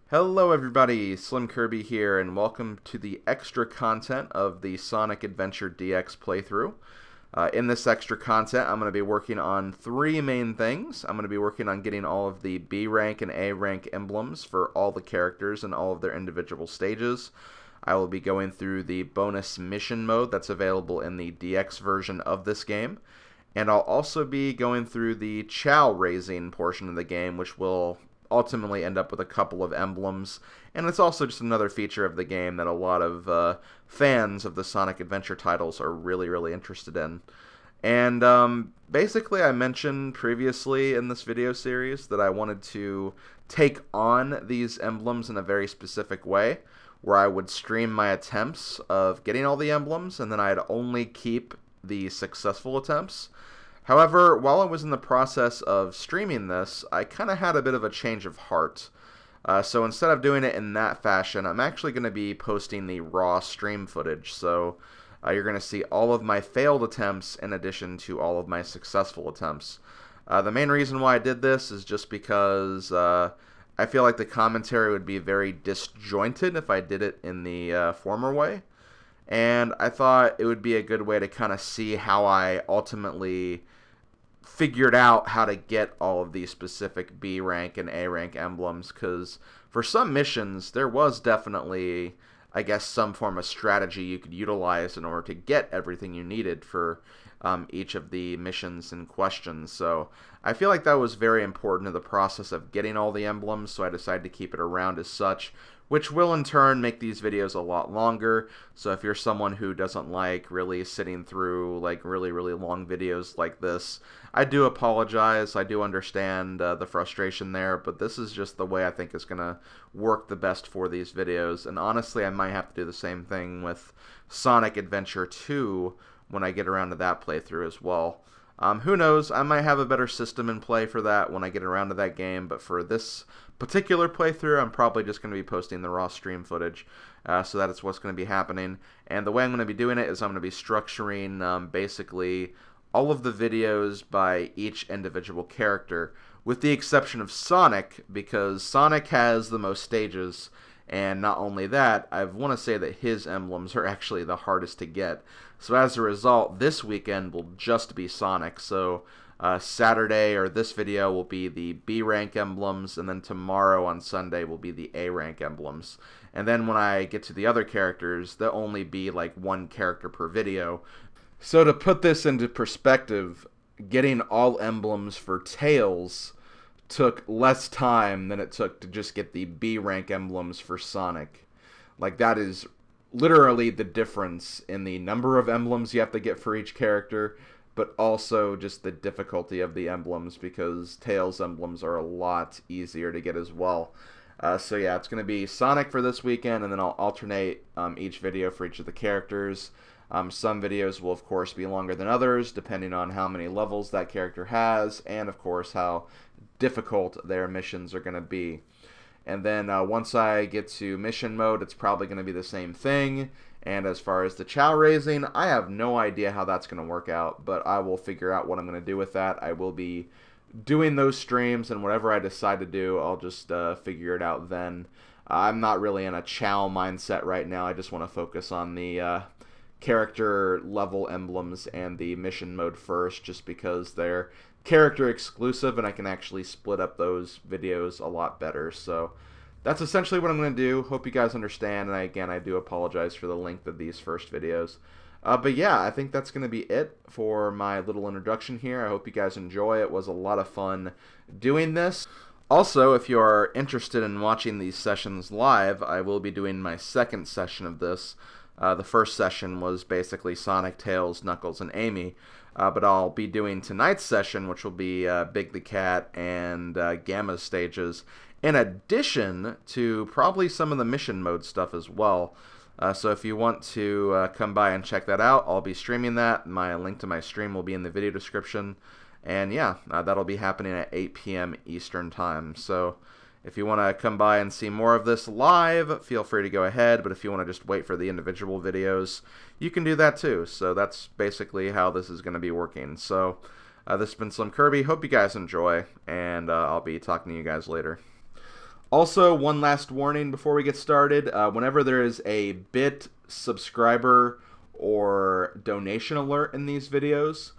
Hello everybody, SlimKirby here, and welcome to the extra content of the Sonic Adventure DX playthrough. In this extra content, I'm going to be working on three main things. I'm going to be working on getting all of the B rank and A rank emblems for all the characters and all of their individual stages. I will be going through the bonus mission mode that's available in the DX version of this game. And I'll also be going through the chow raising portion of the game, which will ultimately end up with a couple of emblems. And it's also just another feature of the game that a lot of fans of the Sonic Adventure titles are really interested in. And basically, I mentioned previously in this video series that I wanted to take on these emblems in a very specific way, where I would stream my attempts of getting all the emblems, and then I'd only keep the successful attempts. However, while I was in the process of streaming this, I kind of had a bit of a change of heart. So instead of doing it in that fashion, I'm actually going to be posting the raw stream footage. So you're going to see all of my failed attempts in addition to all of my successful attempts. The main reason why I did this is just because I feel like the commentary would be very disjointed if I did it in the former way. And I thought it would be a good way to kind of see how I ultimately figured out how to get all of these specific B rank and A rank emblems, because for some missions there was definitely, I guess, some form of strategy you could utilize in order to get everything you needed for each of the missions in question. So I feel like that was very important to the process of getting all the emblems, so I decided to keep it around as such, which will in turn make these videos a lot longer. So if you're someone who doesn't like really sitting through like really long videos like this, I do apologize. I do understand the frustration there, but this is just the way I think is going to work the best for these videos. And honestly, I might have to do the same thing with Sonic Adventure 2 when I get around to that playthrough as well. Who knows, I might have a better system in play for that when I get around to that game, but for this particular playthrough, I'm probably just going to be posting the raw stream footage, so that is what's going to be happening. And the way I'm going to be doing it is I'm going to be structuring basically all of the videos by each individual character, with the exception of Sonic, because Sonic has the most stages. And not only that, I want to say that his emblems are actually the hardest to get. So as a result, this weekend will just be Sonic. So Saturday, or this video, will be the B rank emblems, and then tomorrow on Sunday will be the A rank emblems. And then when I get to the other characters, there'll only be like one character per video. So to put this into perspective, getting all emblems for Tails took less time than it took to just get the B rank emblems for Sonic. Like, that is literally the difference in the number of emblems you have to get for each character, but also just the difficulty of the emblems, because Tails emblems are a lot easier to get as well. So yeah, it's going to be Sonic for this weekend, and then I'll alternate each video for each of the characters. Some videos will of course be longer than others, depending on how many levels that character has, and of course how difficult their missions are going to be. And then once I get to mission mode, it's probably going to be the same thing. And as far as the chow raising, I have no idea how that's going to work out, but I will figure out what I'm going to do with that. I will be doing those streams, and whatever I decide to do, I'll just figure it out then. I'm not really in a chow mindset right now. I just want to focus on the character level emblems and the mission mode first, just because they're character exclusive and I can actually split up those videos a lot better. So that's essentially what I'm going to do. Hope you guys understand, and again, I do apologize for the length of these first videos. But yeah, I think that's going to be it for my little introduction here. I hope you guys enjoy. It was a lot of fun doing this. Also, if you are interested in watching these sessions live, I will be doing my second session of this. The first session was basically Sonic, Tails, Knuckles, and Amy. But I'll be doing tonight's session, which will be Big the Cat and Gamma stages, in addition to probably some of the mission mode stuff as well. So if you want to come by and check that out, I'll be streaming that. My link to my stream will be in the video description. And yeah, that'll be happening at 8 p.m. Eastern Time. So if you want to come by and see more of this live, feel free to go ahead, but if you want to just wait for the individual videos, you can do that too. So that's basically how this is going to be working. So this has been SlimKirby. Hope you guys enjoy, and I'll be talking to you guys later. Also, one last warning before we get started. Whenever there is a bit, subscriber, or donation alert in these videos,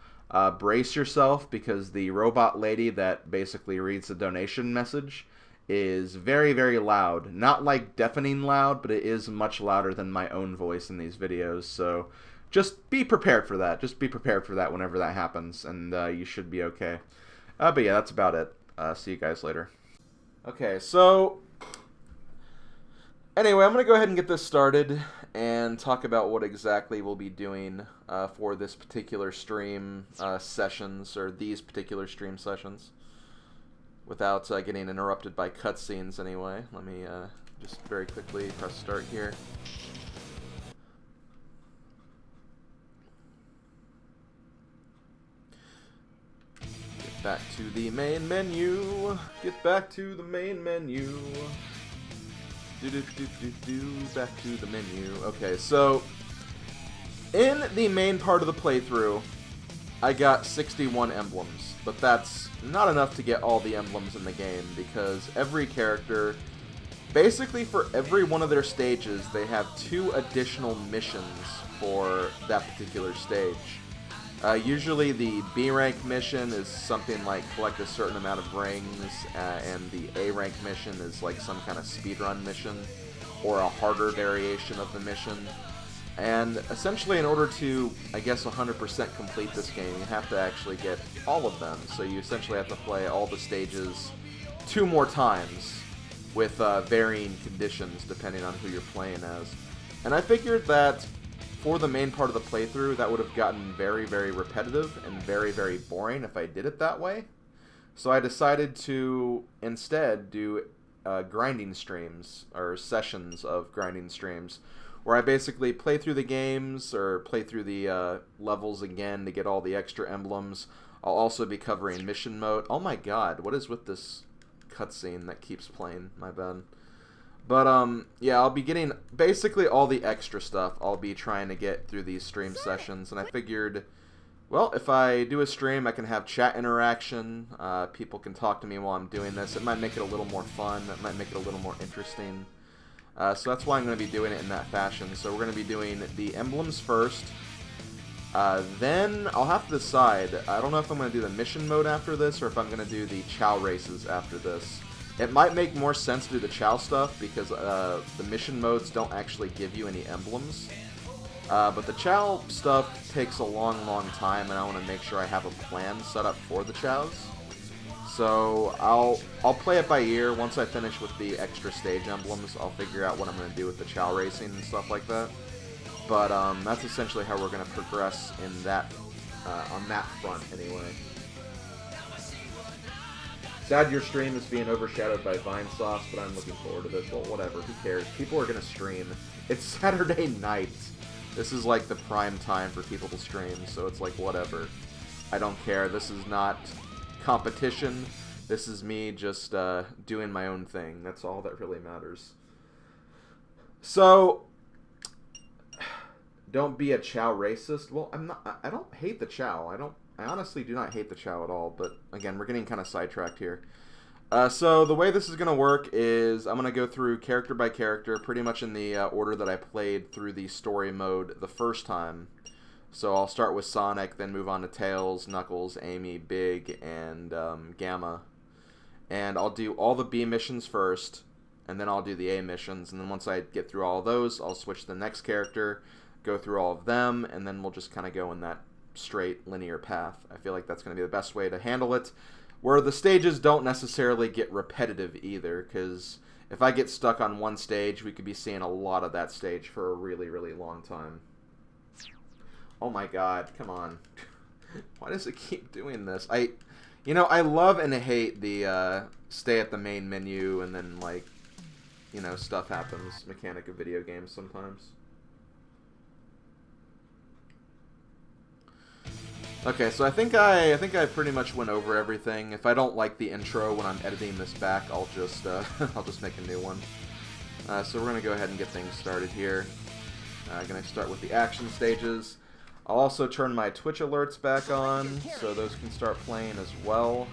brace yourself, because the robot lady that basically reads the donation message is very, very loud. Not like deafening loud, but it is much louder than my own voice in these videos. So just be prepared for that. Just be prepared for that whenever that happens, and you should be okay. But yeah, that's about it. See you guys later. Okay, so anyway, I'm going to go ahead and get this started and talk about what exactly we'll be doing for this particular stream sessions, or these particular stream sessions, without getting interrupted by cutscenes anyway. Let me just very quickly press start here. Get back to the main menu. Get back to the main menu. Back to the menu. Okay, so in the main part of the playthrough, I got 61 emblems, but that's not enough to get all the emblems in the game, because every character, basically for every one of their stages, they have 2 additional missions for that particular stage. Usually the B rank mission is something like collect a certain amount of rings, and the A rank mission is like some kind of speedrun mission, or a harder variation of the mission. And essentially, in order to, I guess, 100% complete this game, you have to actually get all of them. So you essentially have to play all the stages 2 more times, with varying conditions depending on who you're playing as. And I figured that for the main part of the playthrough, that would have gotten very, very repetitive and very, very boring if I did it that way. So I decided to instead do grinding streams, or sessions of grinding streams, where I basically play through the games, or play through the levels again to get all the extra emblems. I'll also be covering mission mode. Oh my god, what is with this cutscene that keeps playing? My bad. But, yeah, I'll be getting basically all the extra stuff I'll be trying to get through these stream sessions, and I figured, well, if I do a stream, I can have chat interaction, people can talk to me while I'm doing this. It might make it a little more fun, it might make it a little more interesting. So that's why I'm going to be doing it in that fashion. So we're going to be doing the emblems first, then I'll have to decide. I don't know if I'm going to do the mission mode after this, or if I'm going to do the Chow races after this. It might make more sense to do the Chow stuff, because the mission modes don't actually give you any emblems. But the Chow stuff takes a long, long time, and I want to make sure I have a plan set up for the Chows. So I'll play it by ear. Once I finish with the extra stage emblems, I'll figure out what I'm going to do with the Chow racing and stuff like that. But that's essentially how we're going to progress in that on that front anyway. Sad your stream is being overshadowed by Vine Sauce, but I'm looking forward to this. Well, whatever, who cares? People are going to stream. It's Saturday night. This is like the prime time for people to stream, so it's like, whatever. I don't care. This is not competition. This is me just doing my own thing. That's all that really matters. So, don't be a Chow racist. Well, I don't hate the Chow. I honestly do not hate the Chow at all, but again, we're getting kind of sidetracked here. So the way this is going to work is I'm going to go through character by character, pretty much in the order that I played through the story mode the first time. So I'll start with Sonic, then move on to Tails, Knuckles, Amy, Big, and Gamma. And I'll do all the B missions first, and then I'll do the A missions, and then once I get through all of those, I'll switch to the next character, go through all of them, and then we'll just kind of go in that straight linear path. I feel like that's going to be the best way to handle it, where the stages don't necessarily get repetitive either, because if I get stuck on one stage, we could be seeing a lot of that stage for a really, really long time. Oh my god, come on. Why does it keep doing this? I love and hate the stay at the main menu and then, like, you know, stuff happens mechanic of video games sometimes. Okay, so I think I pretty much went over everything. If I don't like the intro when I'm editing this back, I'll just make a new one. So we're gonna go ahead and get things started here. Gonna start with the action stages. I'll also turn my Twitch alerts back on, so those can start playing as well.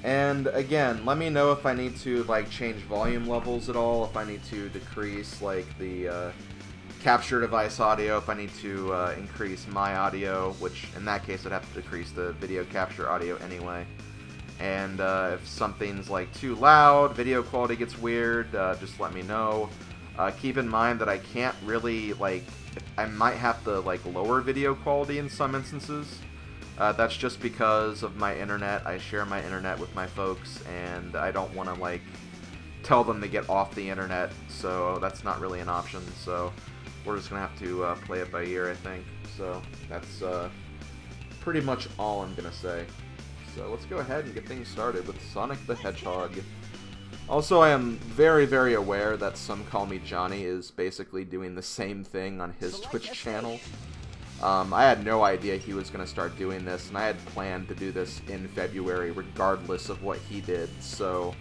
And again, let me know if I need to like change volume levels at all, if I need to decrease like the capture device audio, if I need to increase my audio, which in that case I'd have to decrease the video capture audio anyway. And if something's like too loud, video quality gets weird, just let me know. Keep in mind that I can't really like, I might have to like lower video quality in some instances. That's just because of my internet. I share my internet with my folks, and I don't want to like tell them to get off the internet, so that's not really an option. So we're just gonna have to play it by ear, I think. So that's pretty much all I'm gonna say. So let's go ahead and get things started with Sonic the Hedgehog. Also, I am very, very aware that Some Call Me Johnny is basically doing the same thing on his Twitch channel. I had no idea he was going to start doing this, and I had planned to do this in February regardless of what he did. So,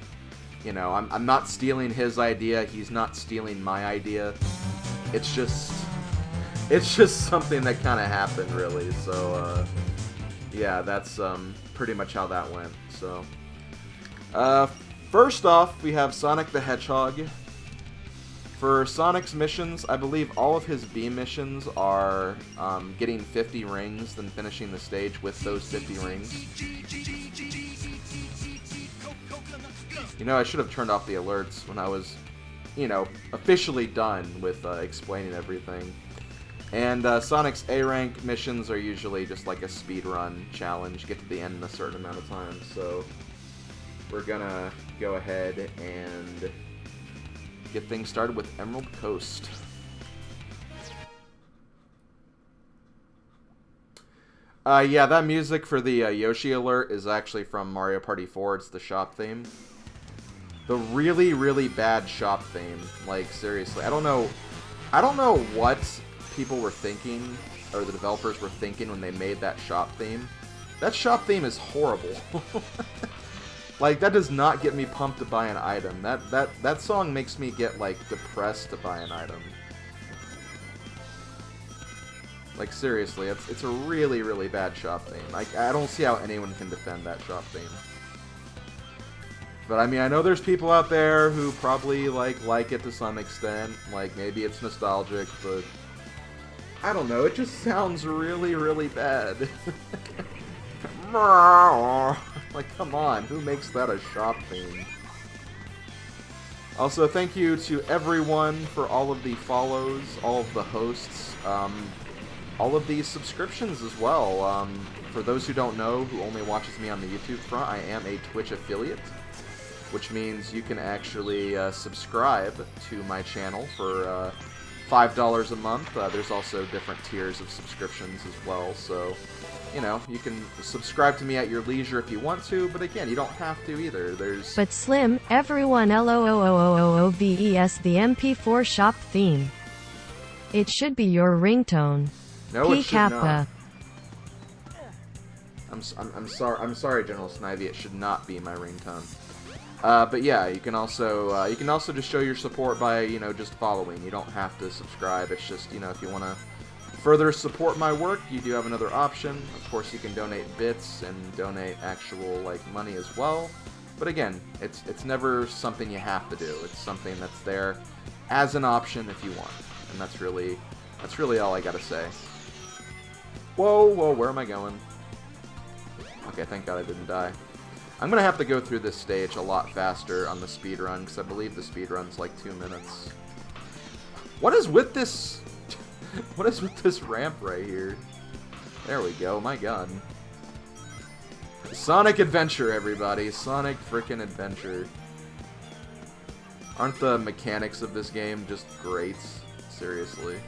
you know, I'm not stealing his idea, he's not stealing my idea. It's just something that kind of happened, really. So, yeah, that's pretty much how that went. So, first off, we have Sonic the Hedgehog. For Sonic's missions, I believe all of his B missions are getting 50 rings, then finishing the stage with those 50 rings. You know, I should have turned off the alerts when I was, you know, officially done with explaining everything. And Sonic's A-rank missions are usually just like a speedrun challenge, get to the end in a certain amount of time. So we're gonna go ahead and get things started with Emerald Coast. Yeah, that music for the Yoshi alert is actually from Mario Party 4. It's the shop theme. The really, really bad shop theme. Like, seriously, I don't know what people were thinking, or the developers were thinking when they made that shop theme. That shop theme is horrible. Like, that does not get me pumped to buy an item. That song makes me get, like, depressed to buy an item. Like, seriously, it's a really, really bad shop theme. I don't see how anyone can defend that shop theme. But, I mean, I know there's people out there who probably, like it to some extent. Like, maybe it's nostalgic, but I don't know, it just sounds really, really bad. Like, come on, who makes that a shop theme? Also, thank you to everyone for all of the follows, all of the hosts, all of these subscriptions as well. For those who don't know, who only watches me on the YouTube front, I am a Twitch affiliate, which means you can actually subscribe to my channel for $5 a month. There's also different tiers of subscriptions as well, so, you know, you can subscribe to me at your leisure if you want to, but again, you don't have to either. There's... But Slim, everyone LOOOOOOVES the MP4 shop theme. It should be your ringtone. No, it should not. I'm sorry, General Snivy, it should not be my ringtone. But yeah, you can also just show your support by, you know, just following. You don't have to subscribe. It's just, you know, if you want to further support my work, you do have another option. Of course, you can donate bits and donate actual, like, money as well. But again, it's never something you have to do. It's something that's there as an option if you want. And that's really all I gotta say. Whoa, where am I going? Okay, thank God I didn't die. I'm gonna have to go through this stage a lot faster on the speedrun, because I believe the speedrun's like 2 minutes. What is with this? What is with this ramp right here? There we go, my god. Sonic Adventure, everybody. Sonic frickin' Adventure. Aren't the mechanics of this game just great? Seriously.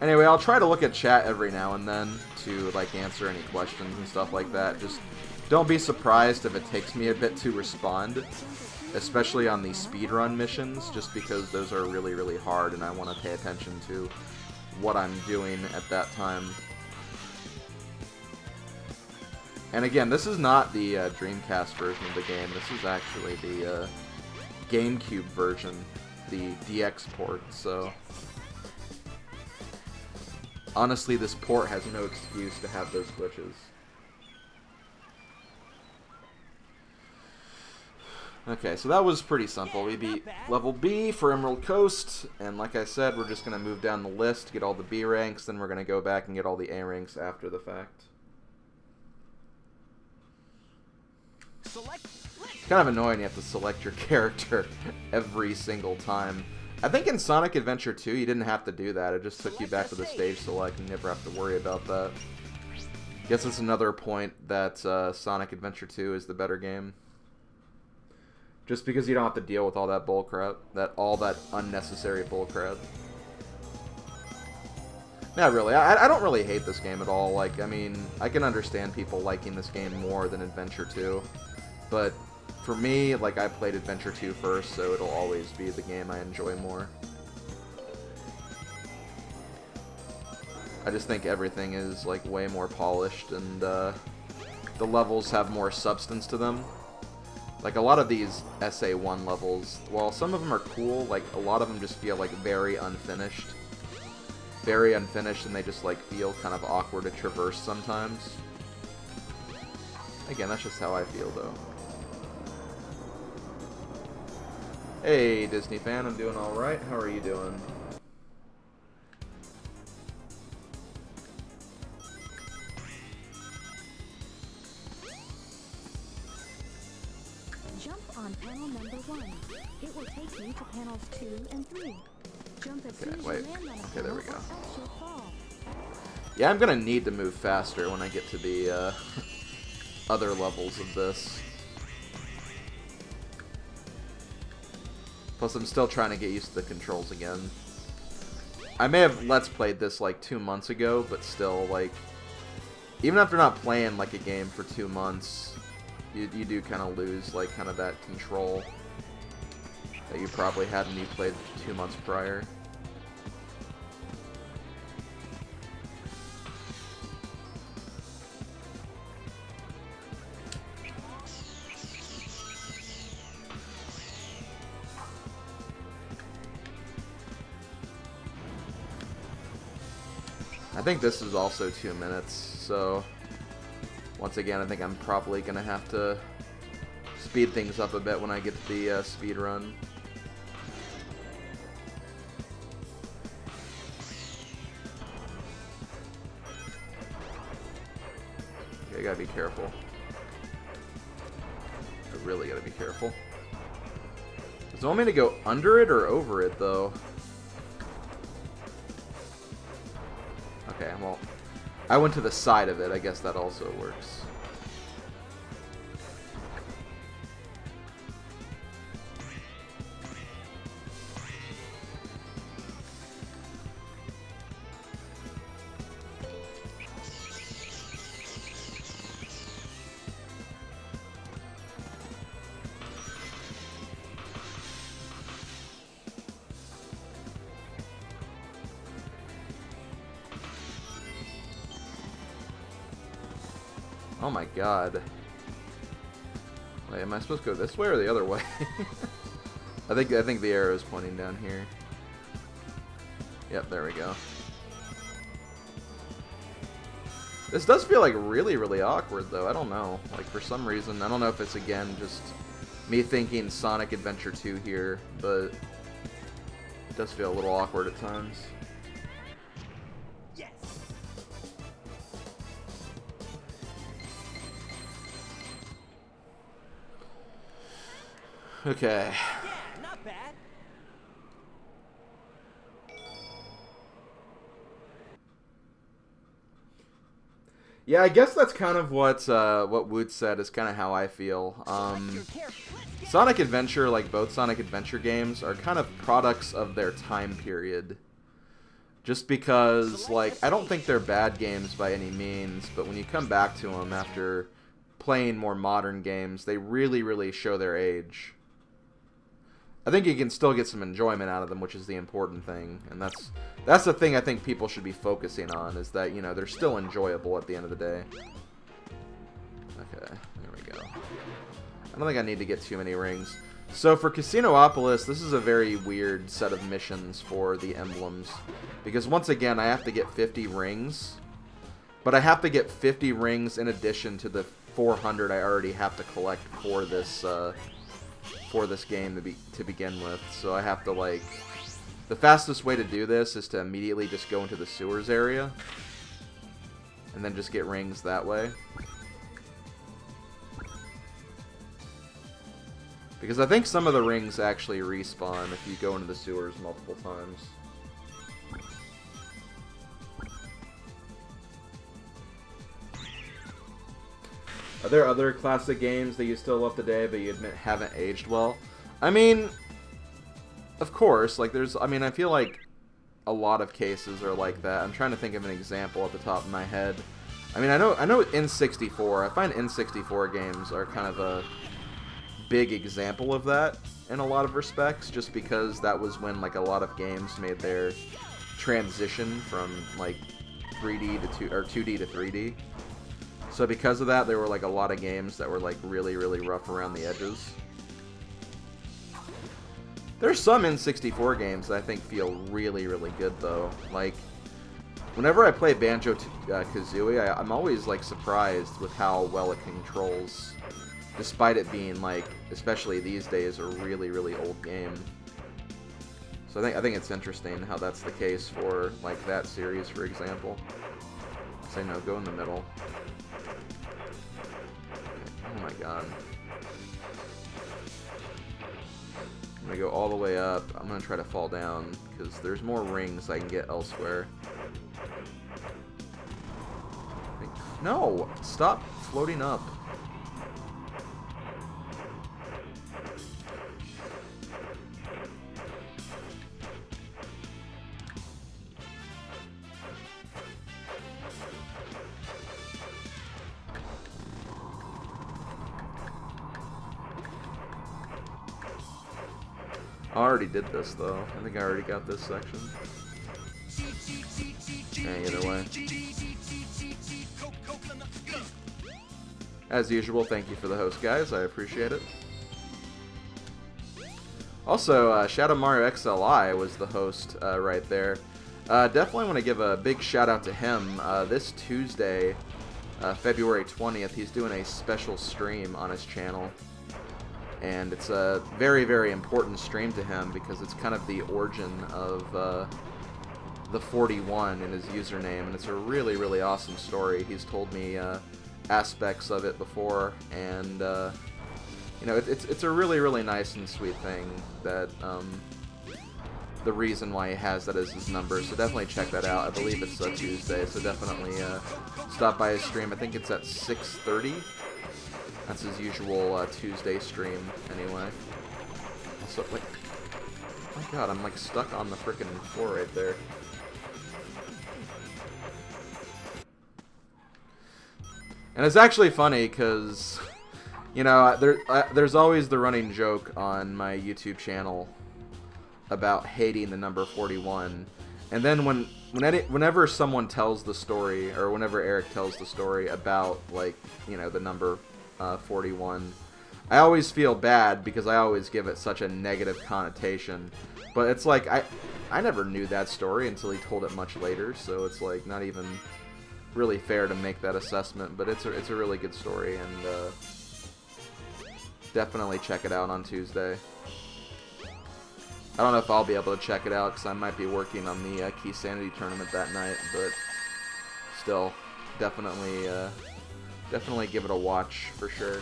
Anyway, I'll try to look at chat every now and then to, like, answer any questions and stuff like that. Just don't be surprised if it takes me a bit to respond, especially on the speedrun missions, just because those are really, really hard and I want to pay attention to what I'm doing at that time. And again, this is not the Dreamcast version of the game. This is actually the GameCube version, the DX port, so... Honestly, this port has no excuse to have those glitches. Okay, so that was pretty simple. We beat level B for Emerald Coast, and like I said, we're just going to move down the list to get all the B ranks, then we're going to go back and get all the A ranks after the fact. It's kind of annoying you have to select your character every single time. I think in Sonic Adventure 2 you didn't have to do that, it just took you back to the stage select and you never have to worry about that. Guess it's another point that Sonic Adventure 2 is the better game. Just because you don't have to deal with all that bullcrap, all that unnecessary bullcrap. Not really. I don't really hate this game at all. Like, I mean, I can understand people liking this game more than Adventure 2, but for me, like, I played Adventure 2 first, so it'll always be the game I enjoy more. I just think everything is like way more polished, and the levels have more substance to them. Like, a lot of these SA1 levels, while some of them are cool, like, a lot of them just feel, like, very unfinished. Very unfinished, and they just, like, feel kind of awkward to traverse sometimes. Again, that's just how I feel, though. Hey, Disney fan, I'm doing alright. How are you doing? On panel number 1. It will take you to panels 2 and 3. Jump as soon as you land on a Okay, panel there we or go. else you'll fall. Yeah, I'm gonna need to move faster when I get to the other levels of this. Plus, I'm still trying to get used to the controls again. I may have Let's Played this like 2 months ago, but still, like, even after not playing like a game for 2 months, you do kind of lose, like, kind of that control that you probably had when you played 2 months prior. I think this is also 2 minutes, so once again, I think I'm probably going to have to speed things up a bit when I get to the speed run. Okay, I gotta be careful. I really gotta be careful. Does it want me to go under it or over it, though? Okay, well, I went to the side of it. I guess that also works. Oh my god. Wait, am I supposed to go this way or the other way? I think the arrow is pointing down here. Yep, there we go. This does feel like really, really awkward, though. I don't know. Like, for some reason, I don't know if it's, again, just me thinking Sonic Adventure 2 here, but it does feel a little awkward at times. Okay. Yeah, not bad. Yeah, I guess that's kind of what Wood said is kind of how I feel. Sonic Adventure, like both Sonic Adventure games, are kind of products of their time period. Just because, like, I don't think they're bad games by any means, but when you come back to them after playing more modern games, they really, really show their age. I think you can still get some enjoyment out of them, which is the important thing, and that's the thing I think people should be focusing on, is that, you know, they're still enjoyable at the end of the day. Okay, there we go. I don't think I need to get too many rings. So for Casinopolis, this is a very weird set of missions for the emblems, because once again, I have to get 50 rings, but I have to get 50 rings in addition to the 400 I already have to collect for this for this game to begin with, so I have to, like... The fastest way to do this is to immediately just go into the sewers area, and then just get rings that way. Because I think some of the rings actually respawn if you go into the sewers multiple times. Are there other classic games that you still love today but you admit haven't aged well? I mean, of course, like I feel like a lot of cases are like that. I'm trying to think of an example at the top of my head. I mean, I know N64, I find N64 games are kind of a big example of that in a lot of respects, just because that was when like a lot of games made their transition from like 3D to 2D to 3D. So because of that, there were like a lot of games that were like really, really rough around the edges. There's some N64 games that I think feel really, really good though. Like, whenever I play Banjo-Kazooie, I'm always like surprised with how well it controls, despite it being like, especially these days, a really, really old game. So I think it's interesting how that's the case for like that series, for example. Say no, go in the middle. Oh my god. I'm gonna go all the way up. I'm gonna try to fall down because there's more rings I can get elsewhere. No! Stop floating up. I already did this though. I think I already got this section. Either way. As usual, thank you for the host, guys. I appreciate it. Also, Shadow Mario XLI was the host right there. Definitely want to give a big shout out to him. This Tuesday, February 20th, he's doing a special stream on his channel. And it's a very, very important stream to him because it's kind of the origin of the 41 in his username, and it's a really, really awesome story. He's told me aspects of it before, and you know, it's a really, really nice and sweet thing that the reason why he has that as his number. So definitely check that out. I believe it's Tuesday, so definitely stop by his stream. I think it's at 6:30. That's his usual Tuesday stream, anyway. Also, wait. Oh my god, I'm like stuck on the frickin' floor right there. And it's actually funny because, you know, there's always the running joke on my YouTube channel about hating the number 41. And then whenever someone tells the story, or whenever Eric tells the story about, like, you know, the number 41, I always feel bad because I always give it such a negative connotation. But it's like, I never knew that story until he told it much later, so it's like not even really fair to make that assessment. But it's a really good story, and definitely check it out on Tuesday. I don't know if I'll be able to check it out because I might be working on the Key Sanity tournament that night, but still, definitely give it a watch for sure.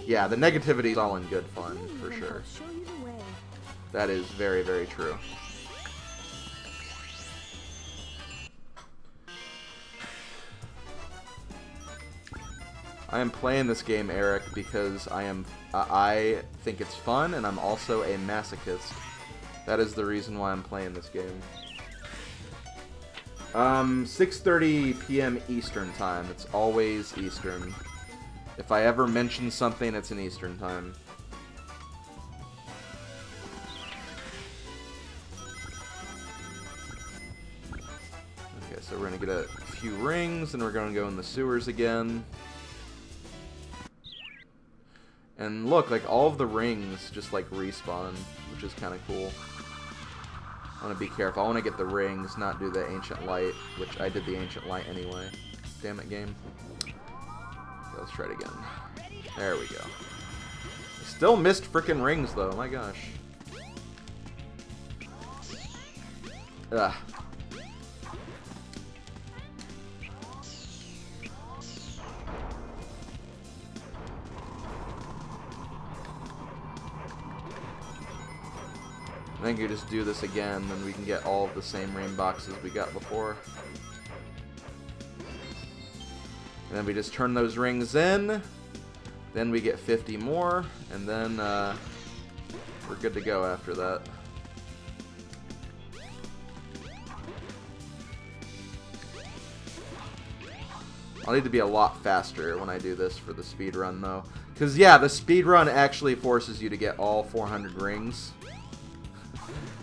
Yeah, the negativity is all in good fun, for sure. That is very, very true. I am playing this game, Eric, because I think it's fun, and I'm also a masochist. That is the reason why I'm playing this game. 6:30 p.m. Eastern time. It's always Eastern. If I ever mention something, it's in Eastern time. Okay, so we're gonna get a few rings, and we're gonna go in the sewers again. And look, like, all of the rings just, like, respawn, which is kind of cool. I want to be careful. I want to get the rings, not do the Ancient Light, which I did the Ancient Light anyway. Damn it, game. Okay, let's try it again. There we go. Still missed frickin' rings, though. My gosh. Ugh. I think you just do this again, and we can get all of the same rain boxes we got before. And then we just turn those rings in. Then we get 50 more, and then we're good to go after that. I'll need to be a lot faster when I do this for the speed run, though. Because, yeah, the speed run actually forces you to get all 400 rings.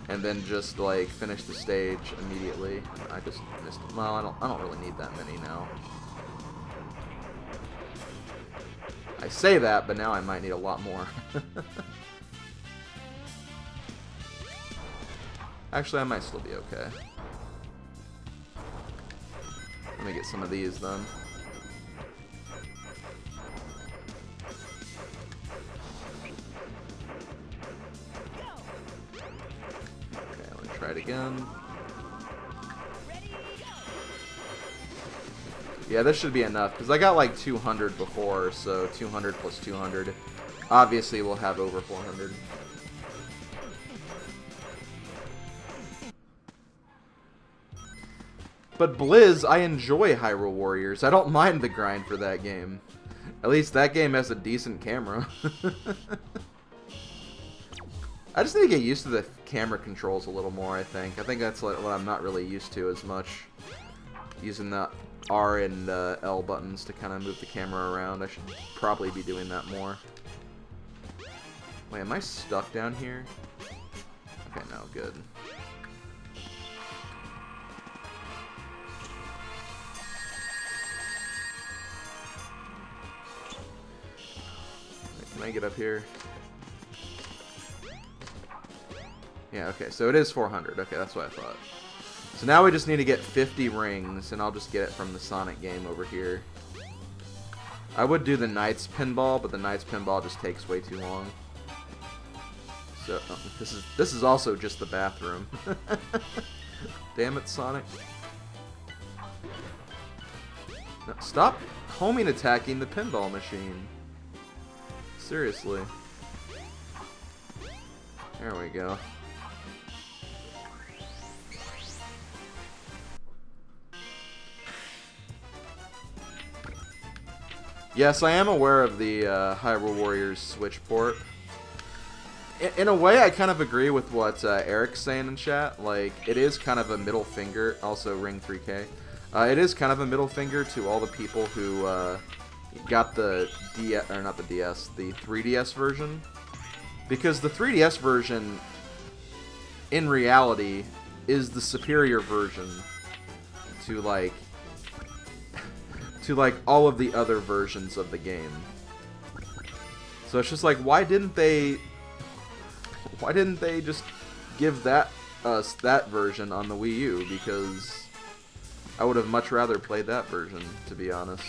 And then just, like, finish the stage immediately. I just missed... Well, I don't really need that many now. I say that, but now I might need a lot more. Actually, I might still be okay. Let me get some of these, then. Try it again. Yeah, this should be enough, because I got like 200 before, so 200 plus 200. Obviously, we'll have over 400. But Blizz, I enjoy Hyrule Warriors. I don't mind the grind for that game. At least that game has a decent camera. I just need to get used to the camera controls a little more, I think. I think that's what I'm not really used to as much. Using the R and L buttons to kind of move the camera around. I should probably be doing that more. Wait, am I stuck down here? Okay, no, good. Wait, can I get up here? Yeah, okay, so it is 400. Okay, that's what I thought. So now we just need to get 50 rings, and I'll just get it from the Sonic game over here. I would do the Knights pinball, but the Knights pinball just takes way too long. So this is also just the bathroom. Damn it, Sonic! No, stop homing attacking the pinball machine. Seriously. There we go. Yes, I am aware of the Hyrule Warriors Switch port. In a way, I kind of agree with what Eric's saying in chat. Like, it is kind of a middle finger. Also, Ring 3K. It is kind of a middle finger to all the people who got the DS, or not the DS, the 3DS version. Because the 3DS version, in reality, is the superior version to, like all of the other versions of the game. So it's just like, why didn't they just give us that version on the Wii U? Because I would have much rather played that version, to be honest.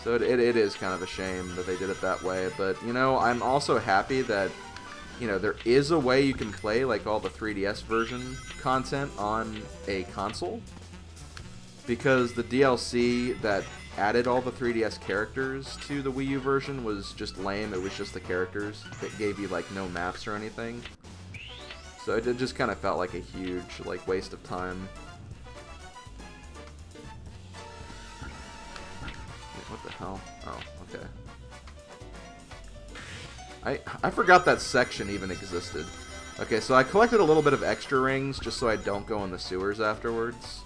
So it is kind of a shame that they did it that way, but you know, I'm also happy that, you know, there is a way you can play like all the 3DS version content on a console. Because the DLC that added all the 3DS characters to the Wii U version was just lame. It was just the characters. It gave you, like, no maps or anything. So it just kind of felt like a huge, like, waste of time. Wait, what the hell? Oh, okay. I forgot that section even existed. Okay, so I collected a little bit of extra rings just so I don't go in the sewers afterwards.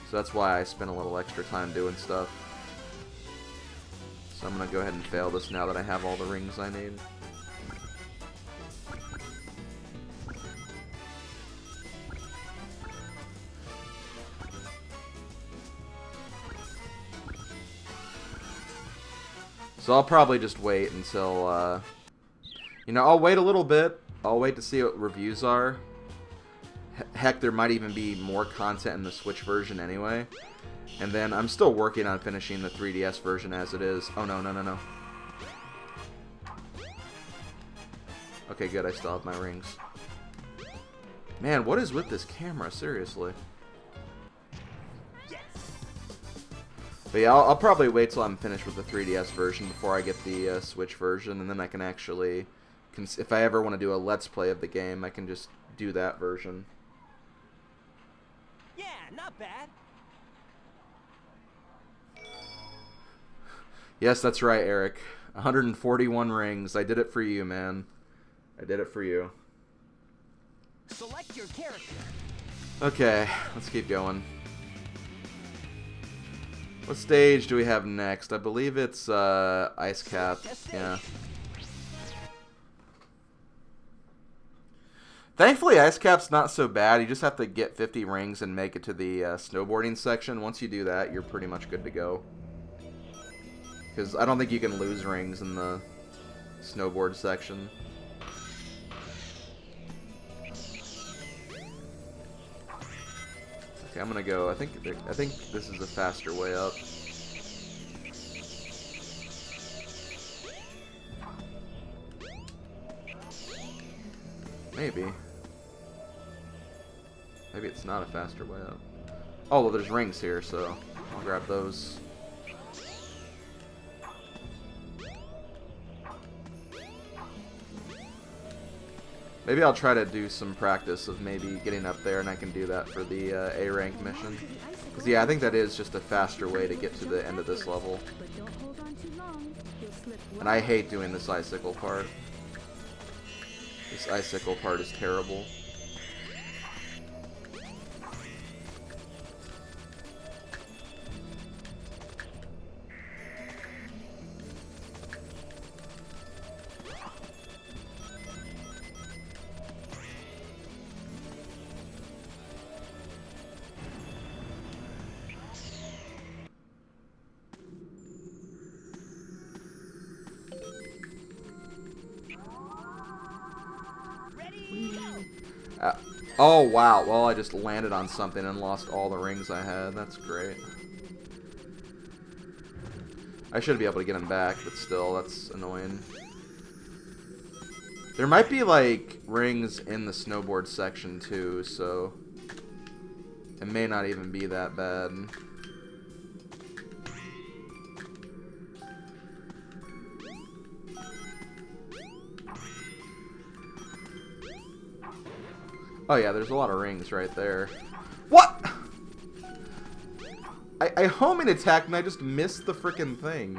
So that's why I spent a little extra time doing stuff. So I'm going to go ahead and fail this now that I have all the rings I need. So I'll probably just wait until, you know, I'll wait a little bit. I'll wait to see what reviews are. Heck, there might even be more content in the Switch version anyway. And then I'm still working on finishing the 3DS version as it is. Oh, no, no, no, no. Okay, good. I still have my rings. Man, what is with this camera? Seriously. But yeah, I'll probably wait till I'm finished with the 3DS version before I get the Switch version, and then I can actually, if I ever want to do a Let's Play of the game, I can just do that version. Yeah, not bad. Yes, that's right, Eric. 141 rings. I did it for you, man. I did it for you. Select your character. Okay, let's keep going. What stage do we have next? I believe it's Ice Cap. Yeah. Thankfully, Ice Cap's not so bad. You just have to get 50 rings and make it to the snowboarding section. Once you do that, you're pretty much good to go. Because I don't think you can lose rings in the snowboard section. Okay, I'm gonna go. I think this is a faster way up. Maybe. Maybe it's not a faster way up. Oh, well, there's rings here, so I'll grab those. Maybe I'll try to do some practice of maybe getting up there, and I can do that for the A rank mission. Because, yeah, I think that is just a faster way to get to the end of this level. And I hate doing this icicle part. This icicle part is terrible. Oh, wow. Well, I just landed on something and lost all the rings I had. That's great. I should be able to get them back, but still, that's annoying. There might be, like, rings in the snowboard section, too, so it may not even be that bad. Oh yeah, there's a lot of rings right there. What? I homing attacked and I just missed the frickin' thing.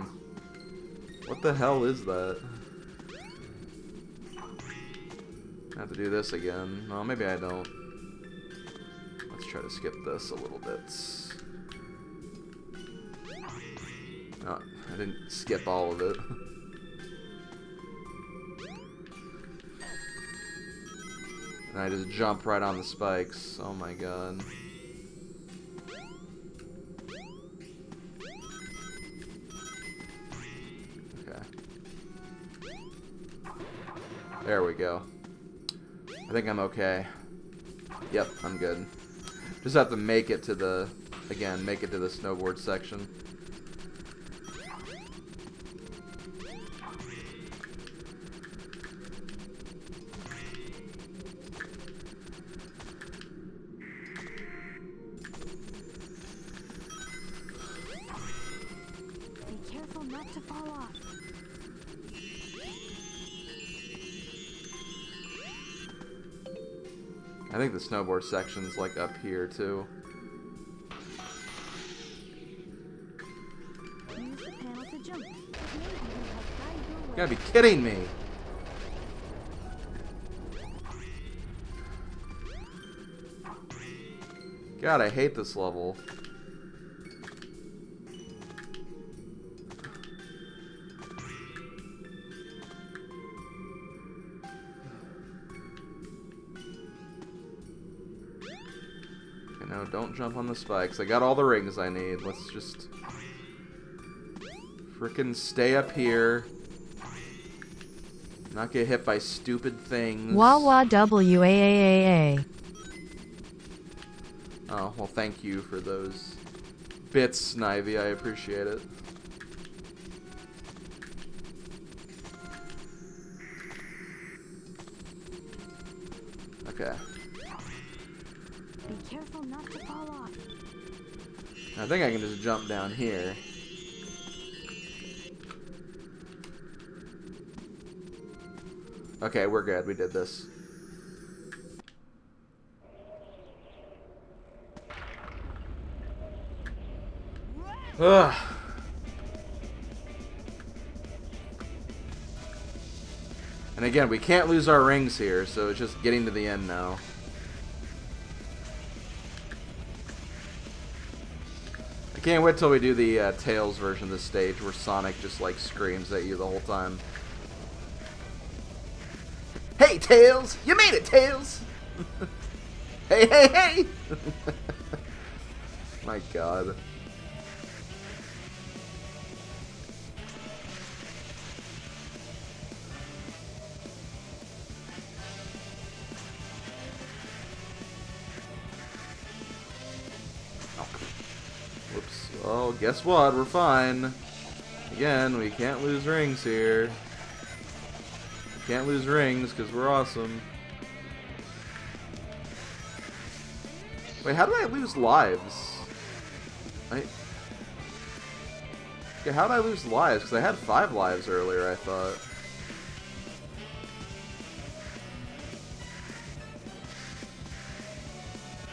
What the hell is that? I have to do this again. No, maybe I don't. Let's try to skip this a little bit. No, I didn't skip all of it. And I just jump right on the spikes. Oh my god. Okay. There we go. I think I'm okay. Yep, I'm good. Just have to make it to the, again, make it to the snowboard section. To fall off. I think the snowboard section's like up here too. Use the panel to jump. You gotta be kidding me! God, I hate this level. No, don't jump on the spikes. I got all the rings I need. Let's just frickin' stay up here. Not get hit by stupid things. Wawa WAAAA. Oh, well, thank you for those bits, Snivy. I appreciate it. Okay. Be careful not to fall off. I think I can just jump down here. Okay, we're good. We did this. Ugh. And again, we can't lose our rings here, so it's just getting to the end now. I can't wait till we do the Tails version of the stage where Sonic just like screams at you the whole time. Hey, Tails! You made it, Tails! Hey, hey, hey! My God. Whoops. Well, guess what? We're fine. Again, we can't lose rings here. We can't lose rings because we're awesome. Wait, how did I lose lives? Yeah, how did I lose lives? Because I had 5 lives earlier, I thought.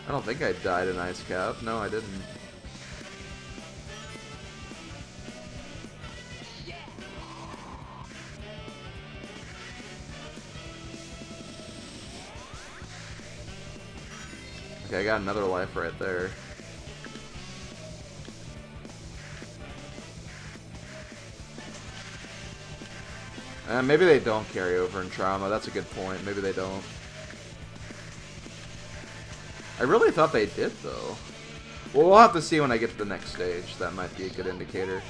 I don't think I died in Ice Cap. No, I didn't. Okay, I got another life right there. Maybe they don't carry over in Trauma. That's a good point. Maybe they don't. I really thought they did, though. Well, we'll have to see when I get to the next stage. That might be a good indicator.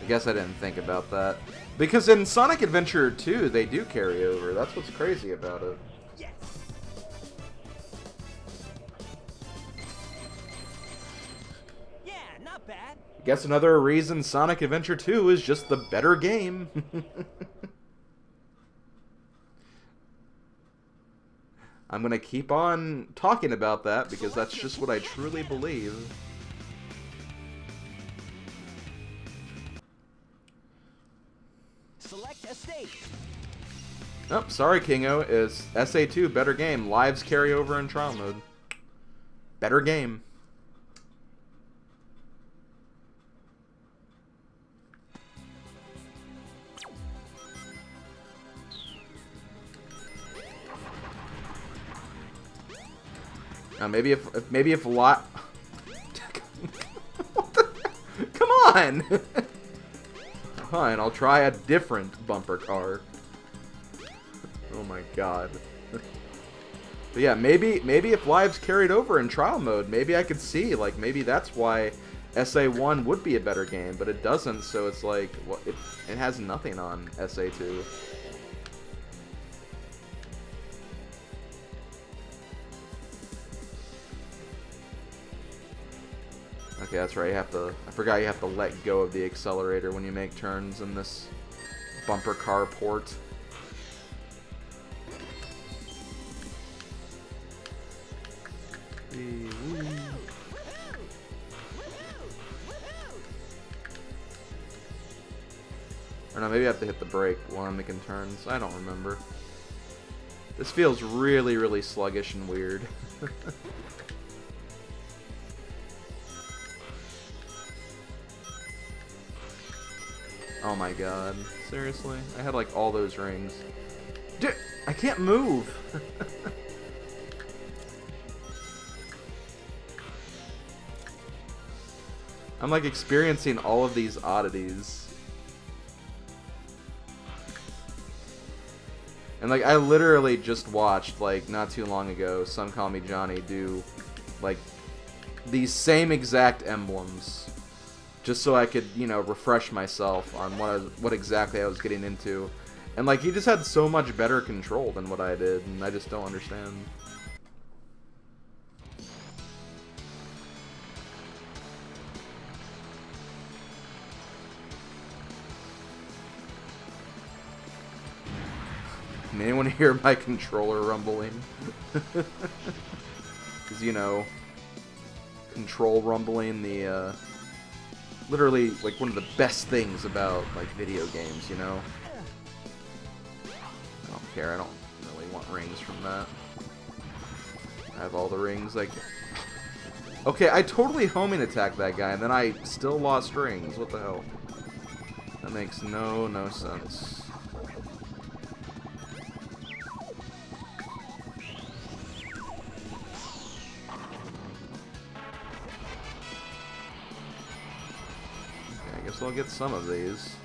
I guess I didn't think about that. Because in Sonic Adventure 2, they do carry over. That's what's crazy about it. Yes. Yeah, not bad. Guess another reason Sonic Adventure 2 is just the better game. I'm gonna keep on talking about that because that's just what I truly believe. Select a stage. Oh, sorry, Kingo. Is SA2 better game? Lives carry over in trial mode. Better game. Now maybe if lot. Come on. Fine, I'll try a different bumper car. Oh my God. But yeah, maybe if lives carried over in trial mode, maybe I could see, like, maybe that's why SA1 would be a better game, but it doesn't, so it's like, well, it has nothing on SA2. Okay, that's right, I forgot you have to let go of the accelerator when you make turns in this bumper car port. Or no, maybe I have to hit the brake while I'm making turns. I don't remember. This feels really, really sluggish and weird. Oh my God. Seriously? I had like all those rings. Dude, I can't move! I'm like experiencing all of these oddities. And like I literally just watched, like, not too long ago, Some Call Me Johnny do like these same exact emblems, just so I could, you know, refresh myself on what exactly I was getting into. And like, he just had so much better control than what I did, and I just don't understand. Can anyone hear my controller rumbling? Because, you know, control rumbling, the, literally, like, one of the best things about, like, video games, you know? I don't care, I don't really want rings from that. I have all the rings, like... Okay, I totally homing attacked that guy, and then I still lost rings. What the hell? That makes no sense. I guess I'll get some of these.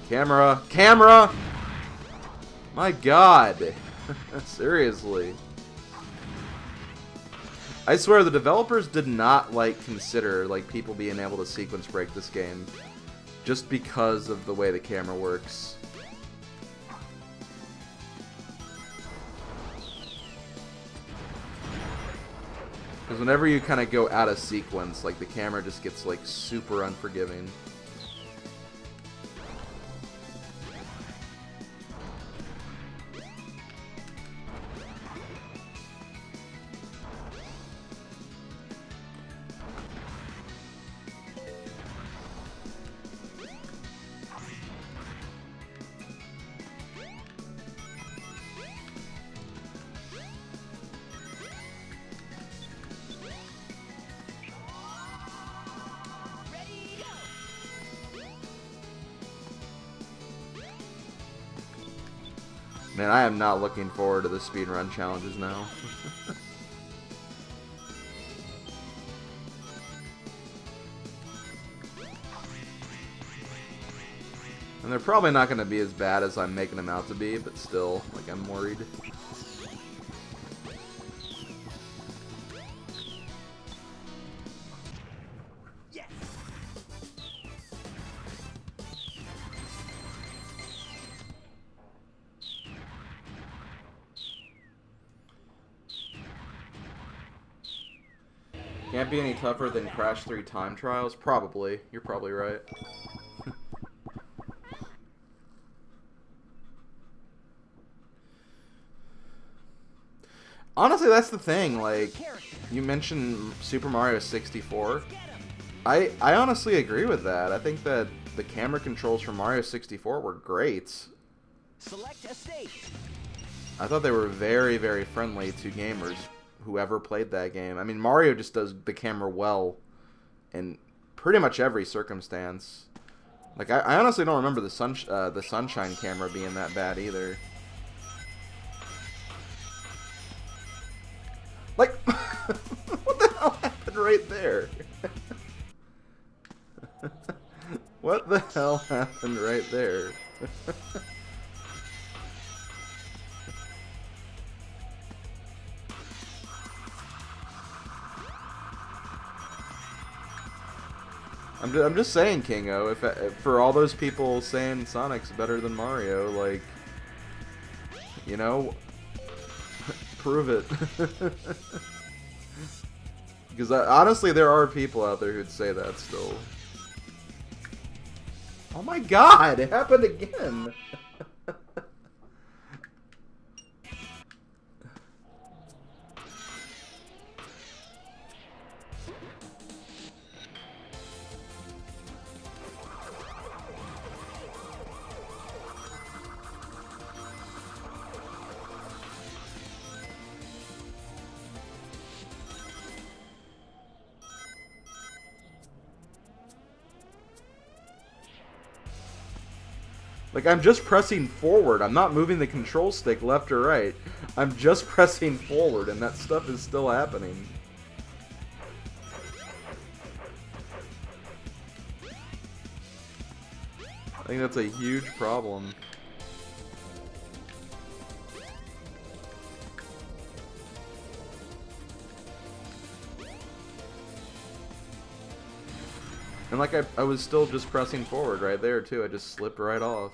Camera! Camera! My god! Seriously. I swear the developers did not, like, consider, like, people being able to sequence break this game just because of the way the camera works. Because whenever you kind of go out of sequence, like, the camera just gets, like, super unforgiving. Man, I am not looking forward to the speedrun challenges now. And they're probably not going to be as bad as I'm making them out to be, but still, like, I'm worried. Can't be any tougher than Crash 3 time trials? Probably. You're probably right. Honestly, that's the thing. Like, you mentioned Super Mario 64. I honestly agree with that. I think that the camera controls for Mario 64 were great. Select a stage. I thought they were very, very friendly to gamers. Whoever played that game. I mean, Mario just does the camera well in pretty much every circumstance. Like, I honestly don't remember the Sunshine camera being that bad either. Like, what the hell happened right there? What the hell happened right there? I'm just saying, Kingo, if for all those people saying Sonic's better than Mario, like, you know, prove it. Because honestly, there are people out there who'd say that still. Oh my god, it happened again! Like, I'm just pressing forward. I'm not moving the control stick left or right. I'm just pressing forward, and that stuff is still happening. I think that's a huge problem. And like I was still just pressing forward right there too. I just slipped right off.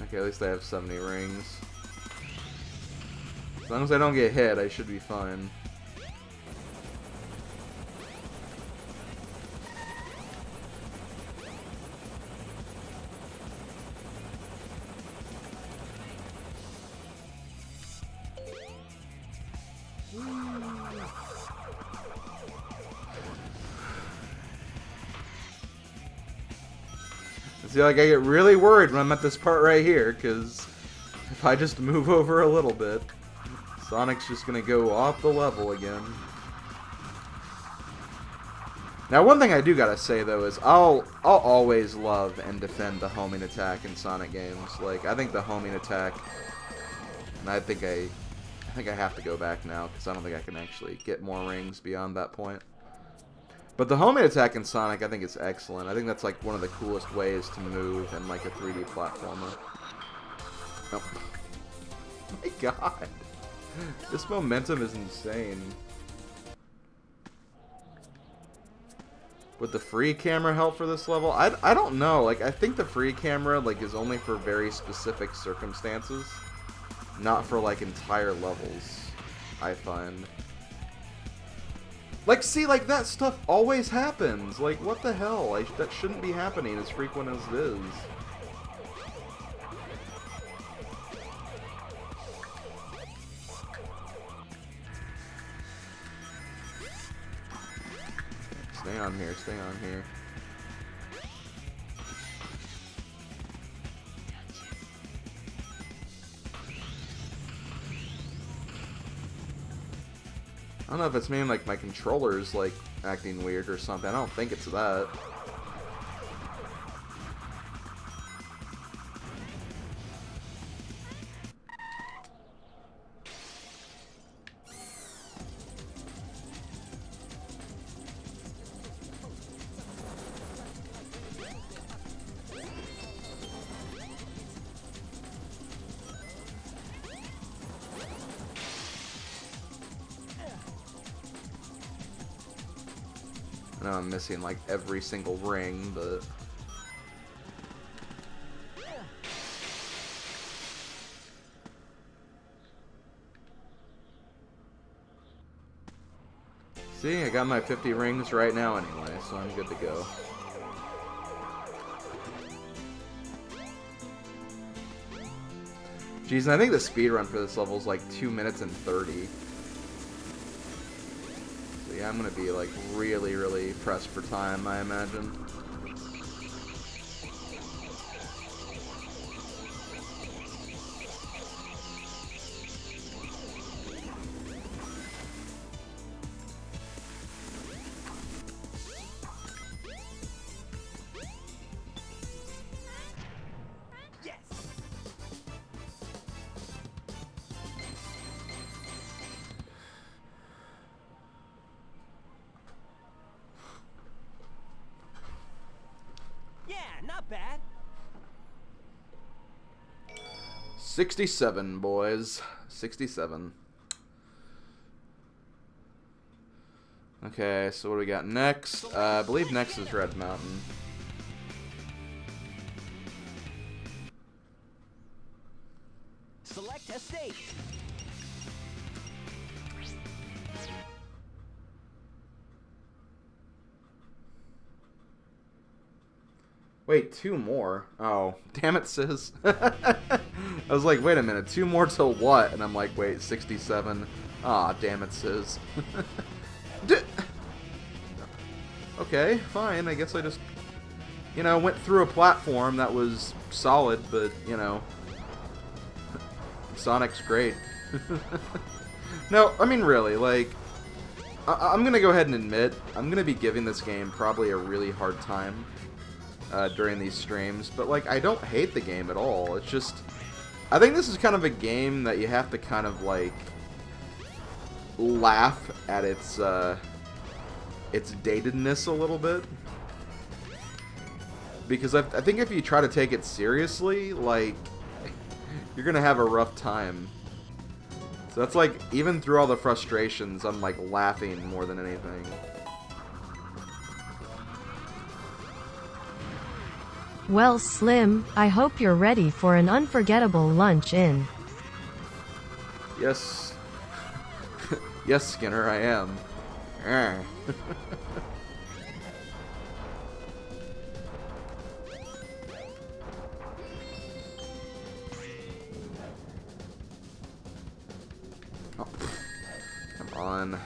Okay, at least I have 70 rings. As long as I don't get hit, I should be fine. See, like, I get really worried when I'm at this part right here, because if I just move over a little bit, Sonic's just gonna go off the level again. Now, one thing I do gotta say, though, is I'll always love and defend the homing attack in Sonic games. Like, I think the homing attack, and I think I have to go back now, because I don't think I can actually get more rings beyond that point. But the homing attack in Sonic, I think, is excellent. I think that's, like, one of the coolest ways to move in, like, a 3D platformer. Oh. My god. This momentum is insane. Would the free camera help for this level? I don't know. Like, I think the free camera, like, is only for very specific circumstances. Not for, like, entire levels, I find. Like, see, like, that stuff always happens. Like, what the hell? That shouldn't be happening as frequent as it is. Stay on here, stay on here. I don't know if it's maybe like my controller's like acting weird or something. I don't think it's that. I know I'm missing like every single ring, but see, I got my 50 rings right now anyway, so I'm good to go. Jeez, and I think the speedrun for this level is like 2 minutes and 30. Yeah, I'm gonna be like really, really pressed for time, I imagine. Not bad. 67, boys. 67. Okay, so what do we got next? I believe next is Red Mountain. Select a state. Wait, 2 more? Oh, damn it, sis. I was like, wait a minute, 2 more till what? And I'm like, wait, 67. Aw, damn it, sis. Okay, fine. I guess I just, you know, went through a platform that was solid, but, you know, Sonic's great. No, I mean, really, like, I'm going to go ahead and admit, I'm going to be giving this game probably a really hard time during these streams, but, like, I don't hate the game at all. It's just, I think this is kind of a game that you have to kind of, like, laugh at its datedness a little bit. Because I think if you try to take it seriously, like, you're going to have a rough time. So that's like, even through all the frustrations, I'm like laughing more than anything. Well, Slim, I hope you're ready for an unforgettable lunch in. Yes. Yes, Skinner, I am. Oh, come on.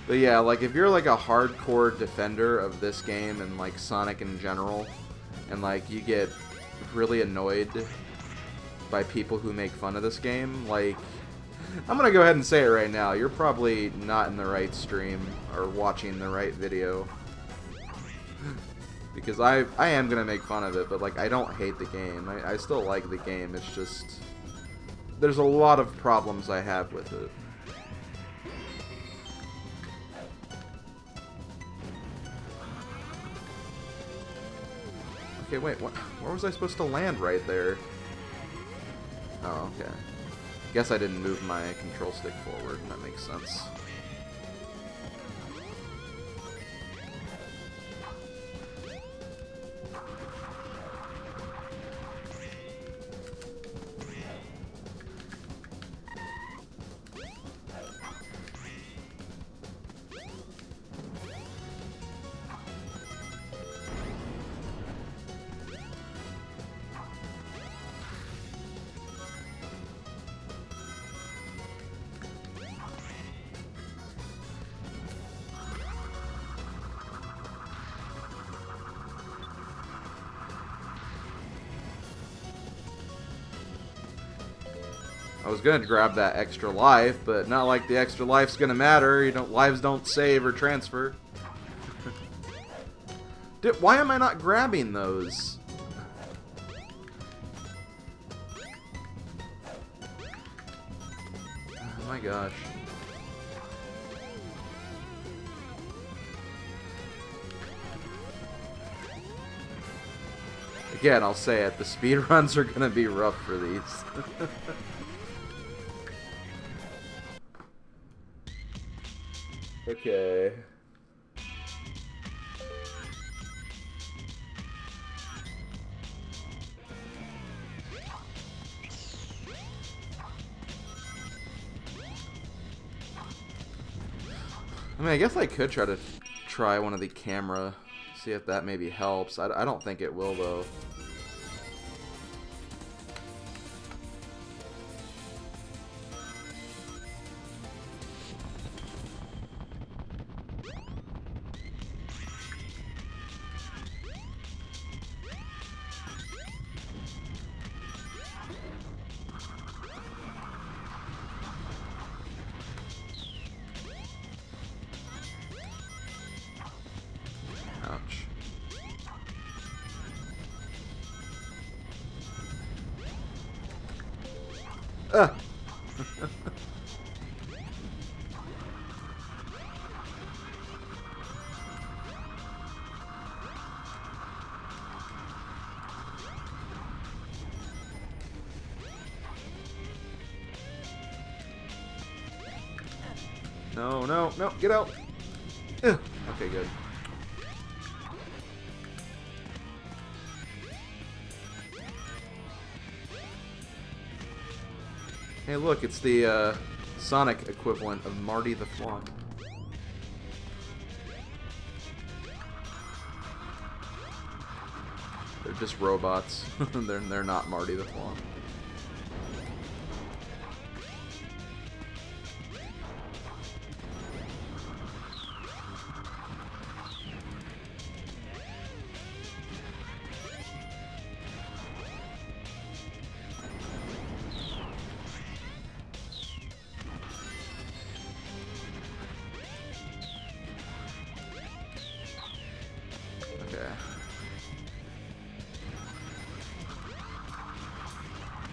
But yeah, like, if you're like a hardcore defender of this game and like Sonic in general, and like you get really annoyed by people who make fun of this game, like, I'm gonna go ahead and say it right now, you're probably not in the right stream or watching the right video. Because I am gonna make fun of it, but like, I don't hate the game. I still like the game, it's just, there's a lot of problems I have with it. Okay, wait, what? Where was I supposed to land right there? Oh, okay. Guess I didn't move my control stick forward. That makes sense. I was gonna grab that extra life, but not like the extra life's gonna matter. You don't, lives don't save or transfer. Dude, why am I not grabbing those? Oh my gosh. Again, I'll say it, the speedruns are gonna be rough for these. Okay. I mean, I guess I could try one of the camera, see if that maybe helps. I don't think it will, though. Ouch. Ah! No, no, no, get out! Ugh. Okay, good. Hey, look, it's the Sonic equivalent of Marty the Flaunt. They're just robots. they're not Marty the Flaunt. Okay.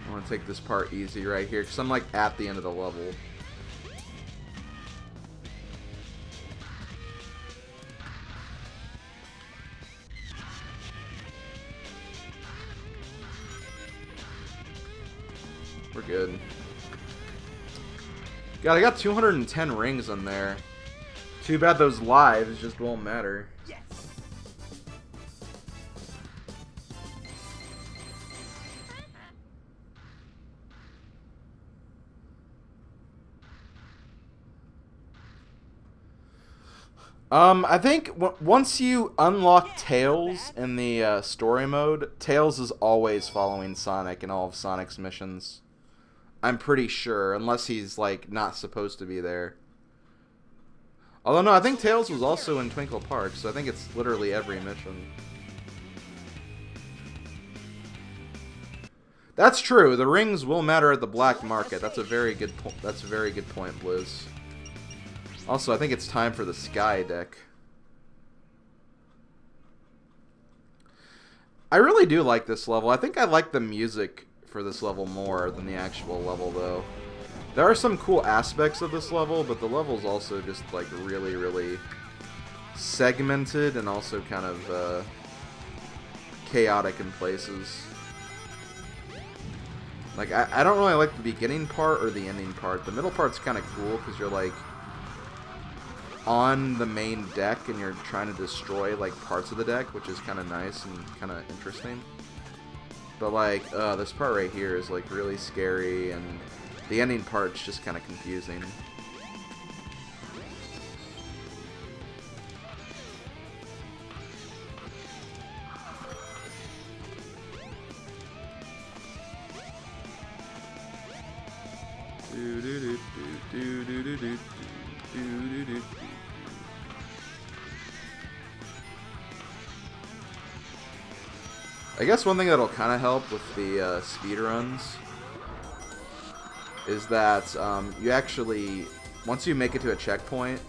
I want to take this part easy right here, because I'm like at the end of the level. We're good. God, I got 210 rings on there. Too bad those lives just won't matter. Yes. I think once you unlock Tails in the story mode, Tails is always following Sonic in all of Sonic's missions. I'm pretty sure, unless he's like not supposed to be there. Although no, I think Tails was also in Twinkle Park, so I think it's literally every mission. That's true. The rings will matter at the black market. That's a very good That's a very good point, Blizz. Also, I think it's time for the Sky deck. I really do like this level. I think I like the music for this level more than the actual level, though. There are some cool aspects of this level, but the level's also just, like, really, really segmented and also kind of chaotic in places. Like, I don't really like the beginning part or the ending part. The middle part's kind of cool because you're, like, on the main deck and you're trying to destroy like parts of the deck, which is kind of nice and kind of interesting. But like this part right here is like really scary, and the ending part's just kind of confusing. I guess one thing that'll kind of help with the speedruns is that you actually, once you make it to a checkpoint,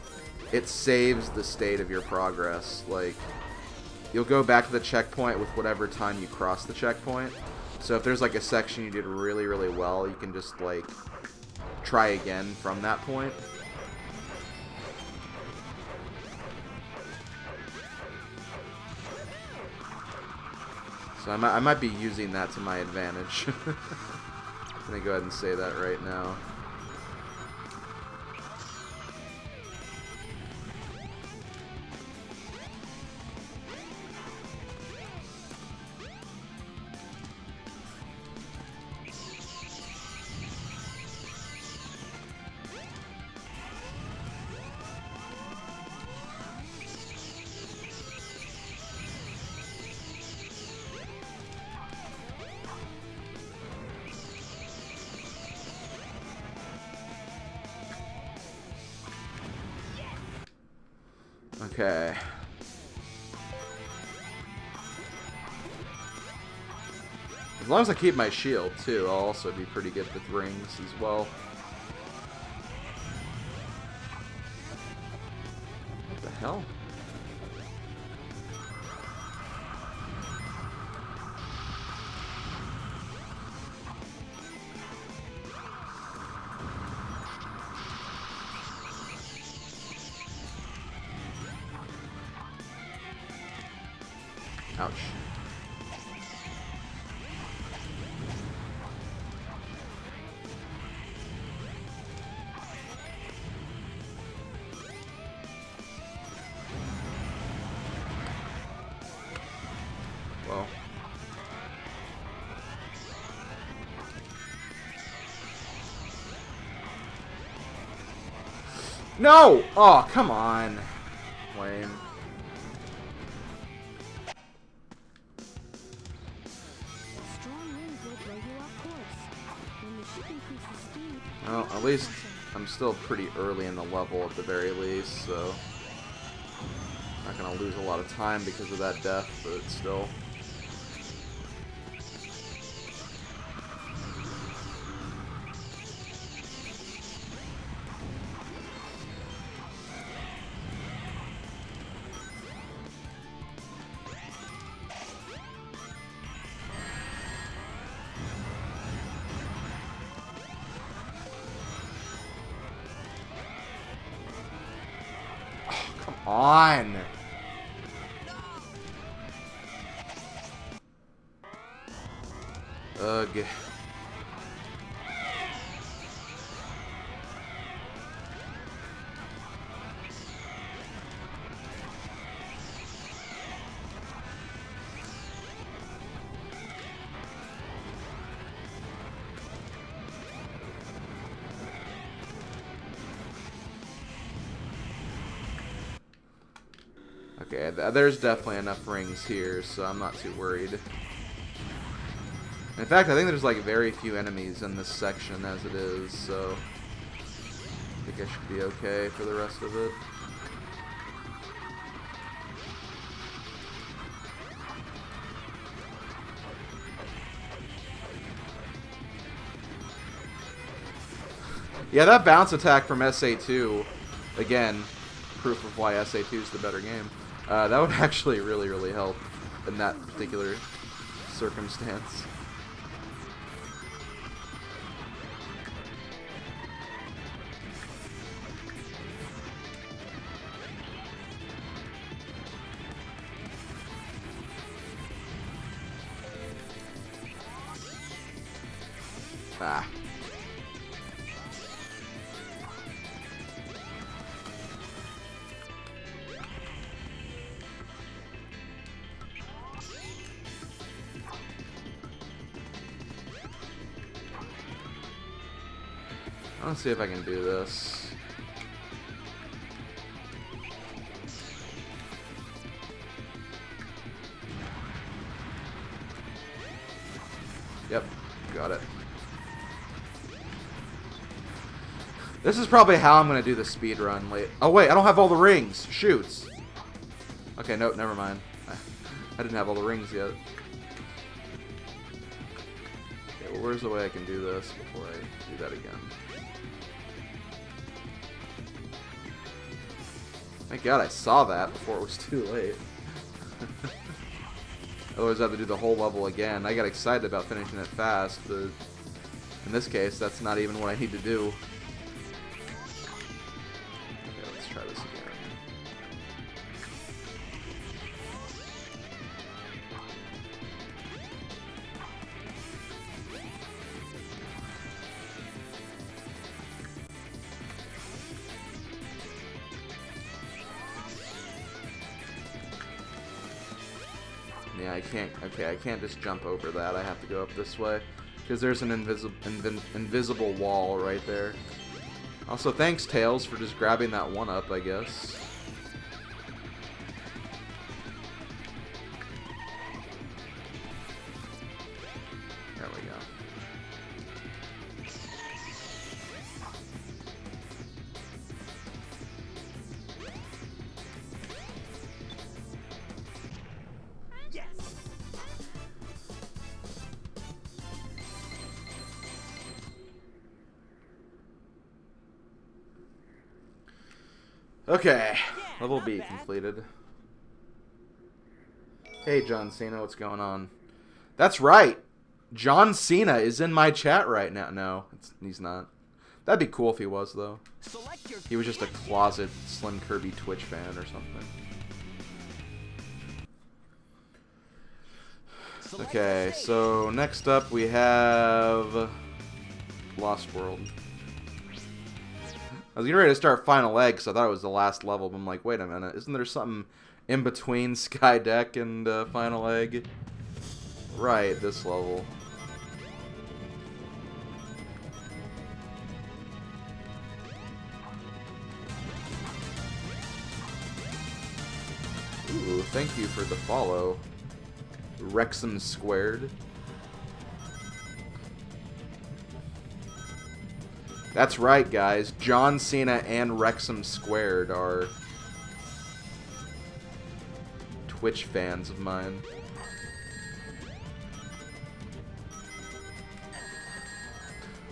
it saves the state of your progress. Like, you'll go back to the checkpoint with whatever time you cross the checkpoint. So if there's like a section you did really, really well, you can just like try again from that point. So I might be using that to my advantage. I'm gonna go ahead and say that right now. Okay. As long as I keep my shield, too, I'll also be pretty good with rings as well. What the hell? Ouch. Well. No! Oh, come on. Lame. Well, at least I'm still pretty early in the level at the very least, so not gonna lose a lot of time because of that death, but still. on. Ugh. Okay, there's definitely enough rings here, so I'm not too worried. In fact, I think there's like very few enemies in this section as it is, so I think I should be okay for the rest of it. Yeah, that bounce attack from SA2, again, proof of why SA2 is the better game. That would actually really help in that particular circumstance. Ah. Let's see if I can do this. Yep, got it. This is probably how I'm going to do the speed run late. Oh wait, I don't have all the rings. Shoots. Okay, nope, never mind. I didn't have all the rings yet. Okay, well, where's the way I can do this before I do that again? Thank God I saw that before it was too late. Otherwise I have to do the whole level again. I got excited about finishing it fast, but in this case, that's not even what I need to do. Okay, let's try this again. Yeah, I can't. Okay, I can't just jump over that. I have to go up this way because there's an invisible wall right there. Also, thanks Tails for just grabbing that one up, I guess. There we go. Okay, level B completed. Hey John Cena, what's going on? That's right! John Cena is in my chat right now. No, he's not. That'd be cool if he was, though. He was just a closet SlimKirby Twitch fan or something. Okay, so next up we have Lost World. I was getting ready to start Final Egg because I thought it was the last level, but I'm like, wait a minute, isn't there something in between Sky Deck and Final Egg? Right, this level. Ooh, thank you for the follow. Wrexham Squared. That's right, guys. John Cena and Wrexham Squared are Twitch fans of mine.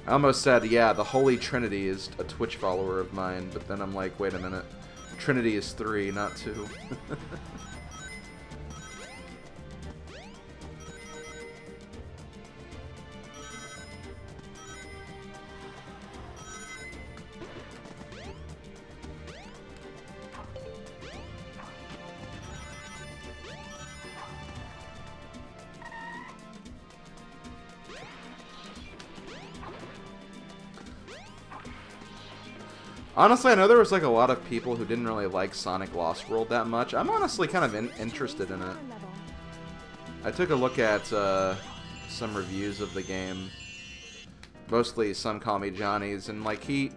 I almost said, yeah, the Holy Trinity is a Twitch follower of mine, but then I'm like, wait a minute. Trinity is 3, not 2. Honestly, I know there was like a lot of people who didn't really like Sonic Lost World that much. I'm honestly kind of interested in it. I took a look at some reviews of the game, mostly Some Call Me Johnny's, and like he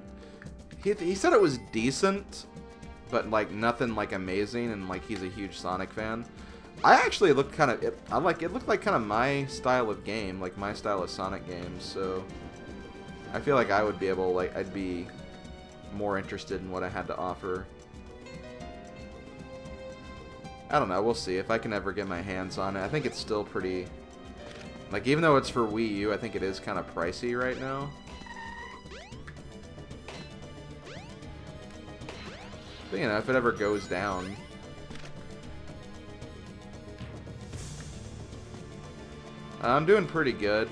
said it was decent, but like nothing like amazing, and like he's a huge Sonic fan. I actually looked kind of, it looked like kind of my style of game, like my style of Sonic games. So I feel like I would be able, like, I'd be more interested in what I had to offer. I don't know, we'll see if I can ever get my hands on it. I think it's still pretty, like, even though it's for Wii U, I think it is kind of pricey right now. But, you know, if it ever goes down. I'm doing pretty good.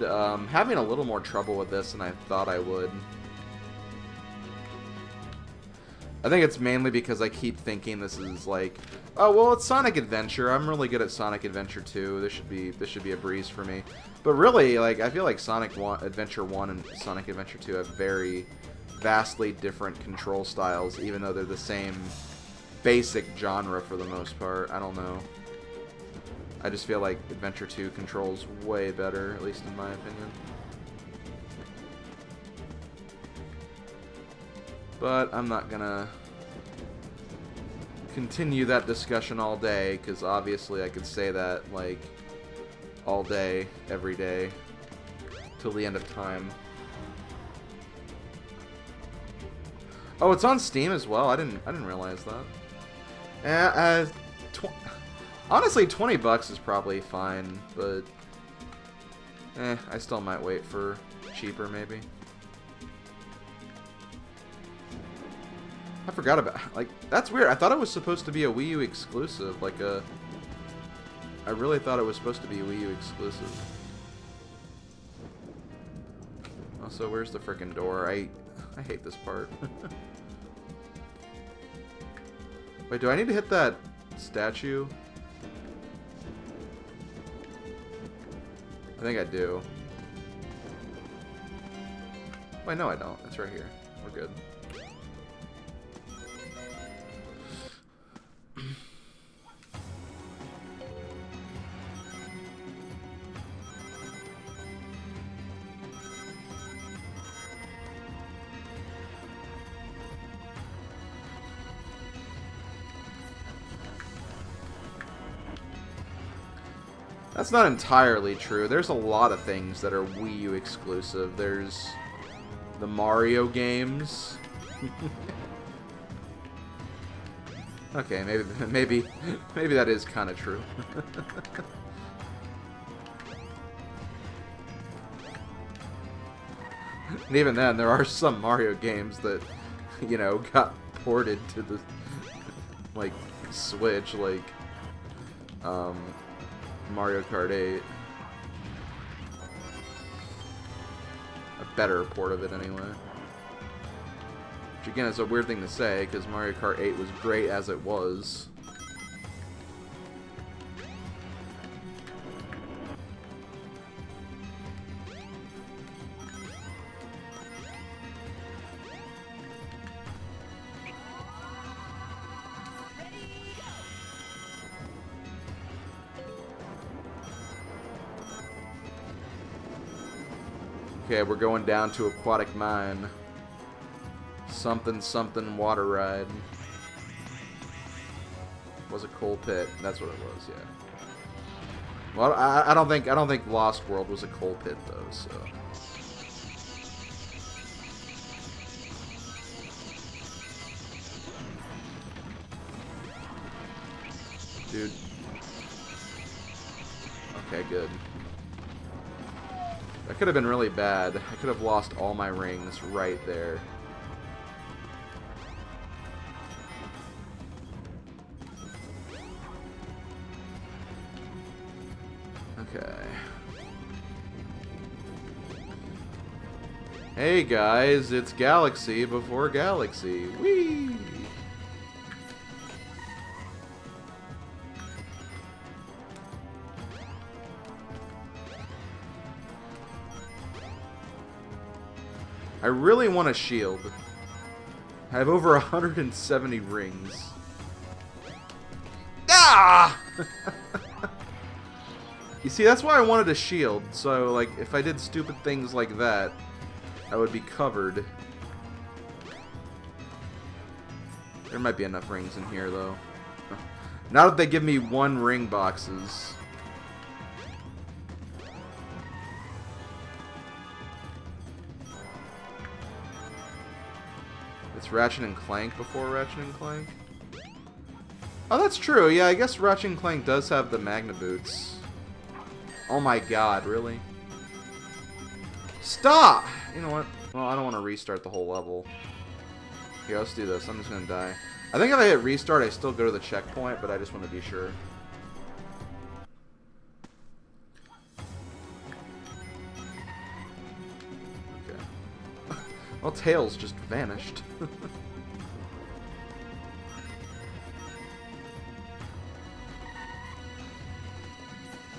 Having a little more trouble with this than I thought I would. I think it's mainly because I keep thinking this is like, oh well, it's Sonic Adventure. I'm really good at Sonic Adventure 2. This should be a breeze for me. But really, like, I feel like Sonic Adventure 1 and Sonic Adventure 2 have very vastly different control styles, even though they're the same basic genre for the most part. I don't know. I just feel like Adventure 2 controls way better, at least in my opinion. But I'm not gonna continue that discussion all day, because obviously I could say that, like, all day, every day, till the end of time. Oh, it's on Steam as well. I didn't realize that. Honestly, $20 is probably fine, but I still might wait for cheaper, maybe. I forgot about, like, that's weird. I thought it was supposed to be a Wii U exclusive, like I really thought it was supposed to be a Wii U exclusive. Also, where's the frickin' door? I hate this part. Wait, do I need to hit that statue? I think I do. Wait, no I don't. It's right here. We're good. That's not entirely true. There's a lot of things that are Wii U exclusive. There's the Mario games. Okay, maybe that is kind of true. And even then, there are some Mario games that, you know, got ported to the, like, Switch, like, Mario Kart 8. A better port of it, anyway. Which, again, is a weird thing to say, because Mario Kart 8 was great as it was. Okay, we're going down to Aquatic Mine. Something something water ride. Was a coal pit. That's what it was, yeah. Well, I don't think Lost World was a coal pit though, so. Dude. Okay, good. That could have been really bad. I could have lost all my rings right there. Okay. Hey guys, it's Galaxy before Galaxy. Whee! I really want a shield. I have over 170 rings. Ah! You see, that's why I wanted a shield. So, like, if I did stupid things like that, I would be covered. There might be enough rings in here, though. Now that they give me 1 ring boxes. It's Ratchet and Clank before Ratchet and Clank? Oh, that's true. Yeah, I guess Ratchet and Clank does have the Magna Boots. Oh my god, really? Stop! You know what? Well, I don't want to restart the whole level. Here, let's do this. I'm just gonna die. I think if I hit restart, I still go to the checkpoint, but I just want to be sure. Okay. Well, Tails just vanished.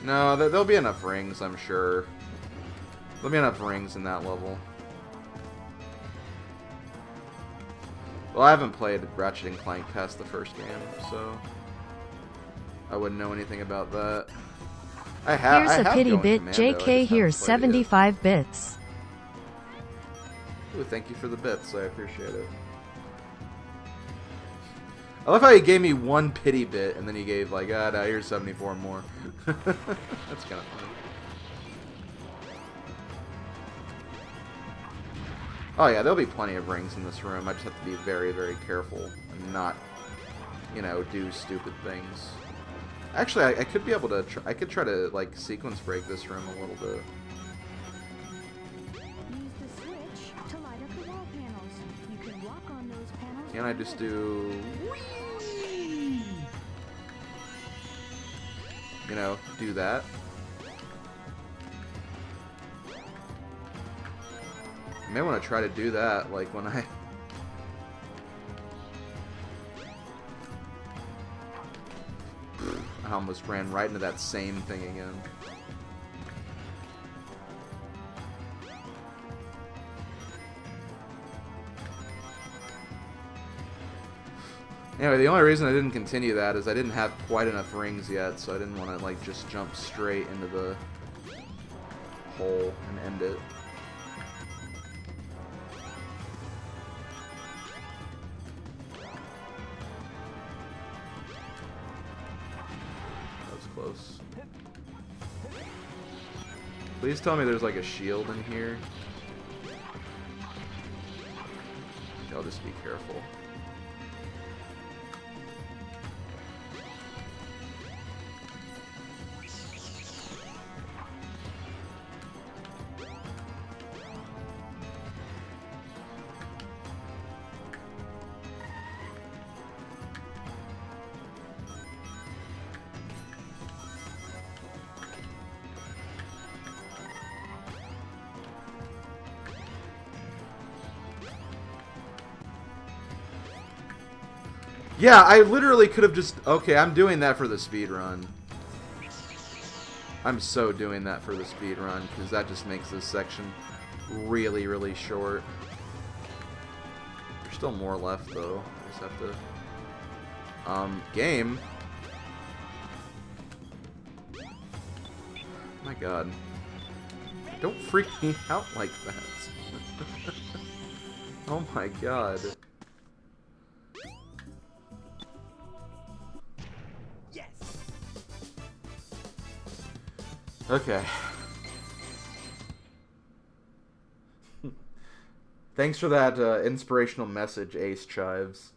No, there'll be enough rings, I'm sure. There'll be enough rings in that level. Well, I haven't played Ratchet and Clank past the first game, so I wouldn't know anything about that. Here's a pity bit. JK, here's 75 bits. Ooh, thank you for the bits. I appreciate it. I love how he gave me 1 pity bit, and then he gave, like, ah, no, here's 74 more. That's kind of funny. Oh, yeah, there'll be plenty of rings in this room. I just have to be very, very careful and not, you know, do stupid things. Actually, I could be able to... I could try to, like, sequence break this room a little bit. Use the switch to light up the wall panels. You can walk on those panels. Can I just do... You know, do that. I may want to try to do that, like, when I... I almost ran right into that same thing again. Anyway, the only reason I didn't continue that is I didn't have quite enough rings yet, so I didn't want to, like, just jump straight into the hole and end it. That was close. Please tell me there's, like, a shield in here. I'll just be careful. Yeah, I literally could have just... Okay, I'm doing that for the speed run. I'm so doing that for the speed run, because that just makes this section really, really short. There's still more left, though. I just have to... Game. My god. Don't freak me out like that. Oh my god. Okay. Thanks for that inspirational message, Ace Chives.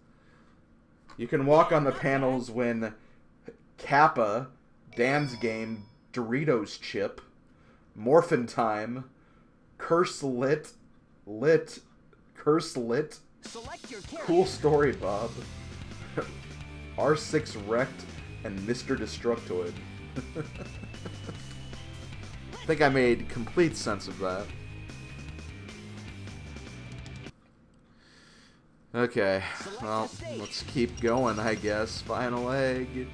You can walk on the panels when Kappa, Dan's Game, Doritos Chip, Morphin Time, Curse Lit, Curse Lit, Cool Story Bob, R6 Wrecked, and Mr. Destructoid. I think I made complete sense of that. Okay, well, let's keep going, I guess. Final egg.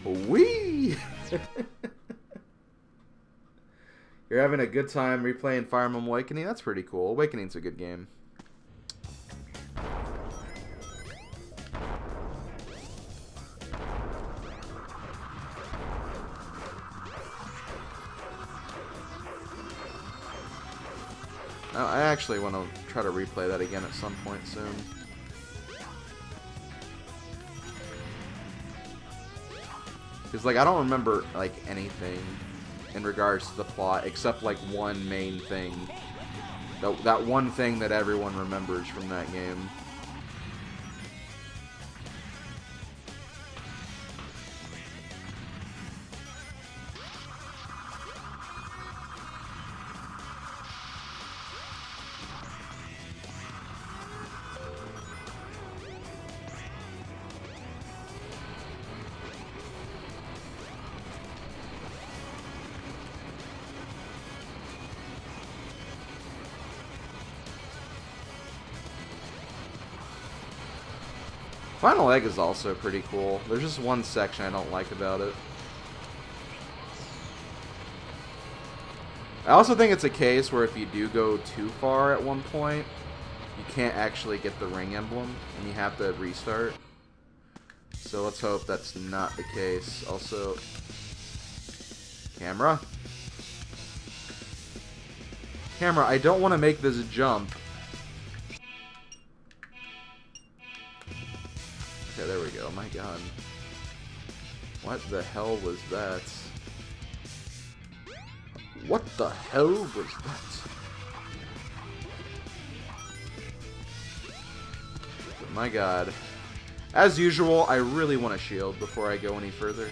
Whee! You're having a good time replaying Fire Emblem Awakening? That's pretty cool. Awakening's a good game. I actually want to try to replay that again at some point soon. Because, like, I don't remember, like, anything in regards to the plot except, like, one main thing. That one thing that everyone remembers from that game. Final Egg is also pretty cool. There's just one section I don't like about it. I also think it's a case where if you do go too far at one point, you can't actually get the ring emblem, and you have to restart. So let's hope that's not the case. Also, camera. Camera, I don't want to make this jump. Okay, there we go. My god. What the hell was that? What the hell was that? But my god. As usual, I really want a shield before I go any further.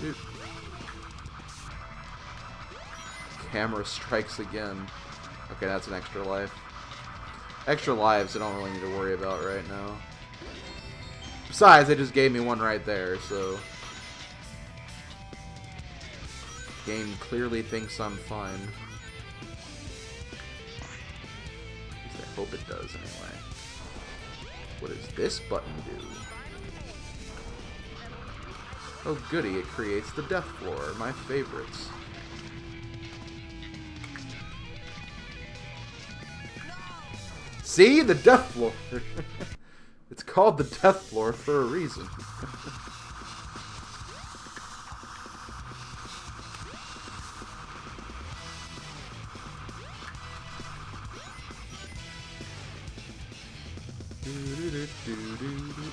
Dude. Camera strikes again. Okay, that's an extra life. Extra lives I don't really need to worry about right now. Besides, they just gave me one right there, so... Game clearly thinks I'm fine. At least I hope it does, anyway. What does this button do? Oh goody, it creates the death floor, my favorites. See? The death floor! It's called the death floor for a reason.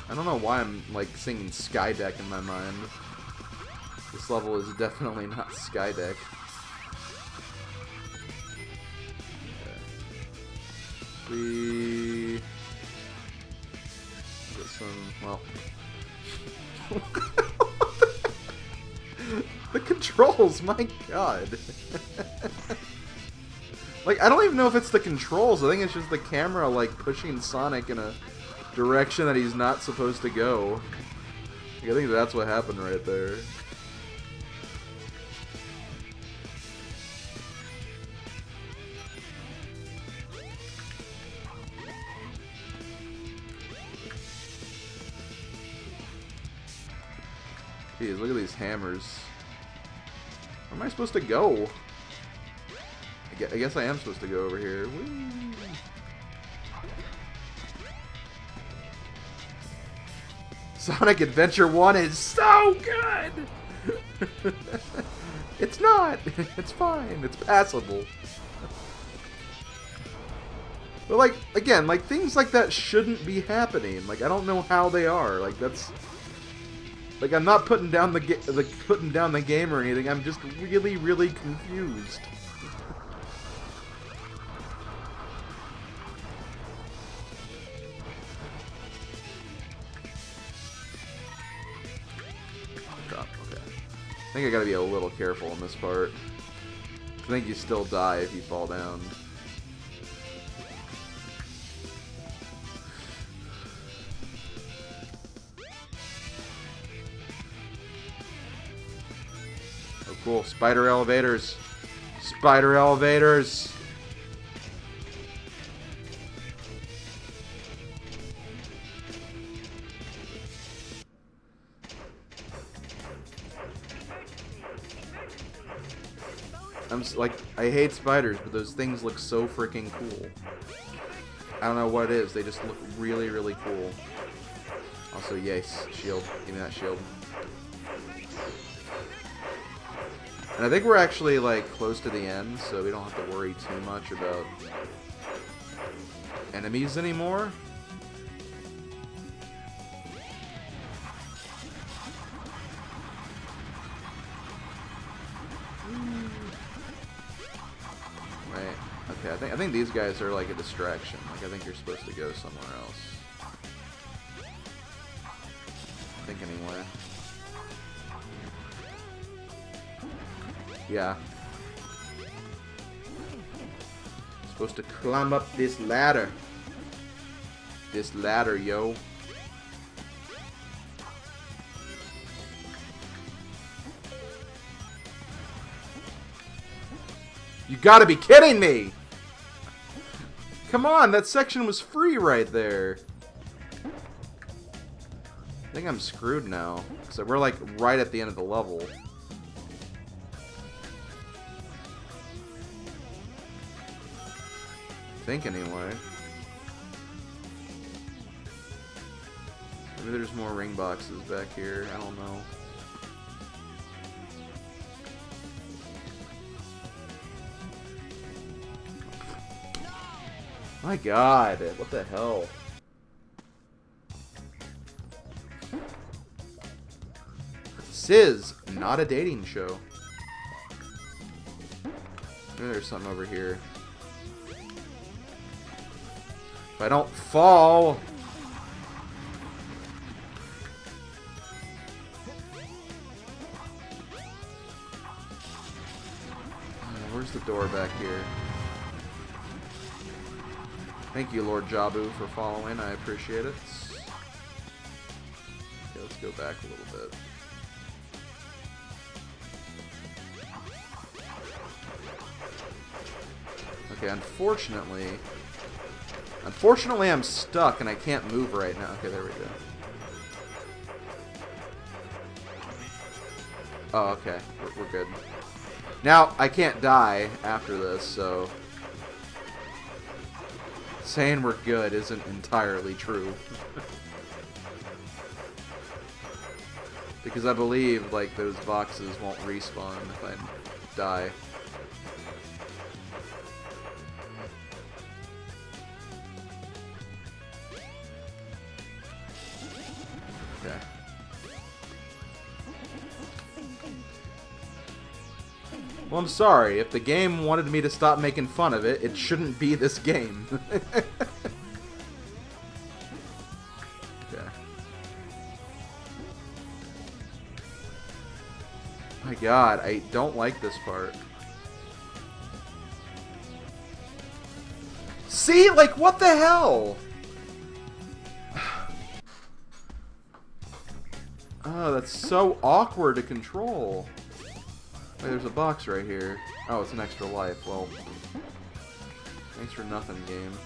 I don't know why I'm like singing Skydeck in my mind. This level is definitely not Skydeck. We get some, well, the controls, my god. Like, I don't even know if it's the controls. I think it's just the camera, like, pushing Sonic in a direction that he's not supposed to go. Like, I think that's what happened right there. Jeez, look at these hammers. Where am I supposed to go? I guess I am supposed to go over here. Whee! Sonic Adventure 1 is so good! It's not! It's fine. It's passable. But, like, again, like, things like that shouldn't be happening. Like, I don't know how they are. Like, that's... Like, I'm not putting down the game or anything. I'm just really, really confused. Drop. Okay. I think I gotta be a little careful in this part. I think you still die if you fall down. Cool. Spider elevators. Spider elevators. like, I hate spiders, but those things look so freaking cool. I don't know what it is. They just look really, really cool. Also, yes, shield. Give me that shield. And I think we're actually, like, close to the end, so we don't have to worry too much about enemies anymore. Right. Okay, I think these guys are, like, a distraction. Like, I think you're supposed to go somewhere else. I think anyway. Yeah. Supposed to climb up this ladder. This ladder, yo. You gotta be kidding me! Come on, that section was free right there. I think I'm screwed now. So we're like right at the end of the level. I think anyway. Maybe there's more ring boxes back here. I don't know. My God, what the hell? This is not a dating show. Maybe there's something over here. If I don't fall... Where's the door back here? Thank you, Lord Jabu, for following. I appreciate it. Okay, let's go back a little bit. Okay, unfortunately, I'm stuck and I can't move right now. Okay, there we go. Oh, okay. We're good. Now, I can't die after this, so... saying we're good isn't entirely true. Because I believe, like, those boxes won't respawn if I die. Okay. Well, I'm sorry. If the game wanted me to stop making fun of it, it shouldn't be this game. Okay. My God, I don't like this part. See? Like, what the hell? Oh, that's so awkward to control. Wait, there's a box right here. Oh, it's an extra life. Well, thanks for nothing, game.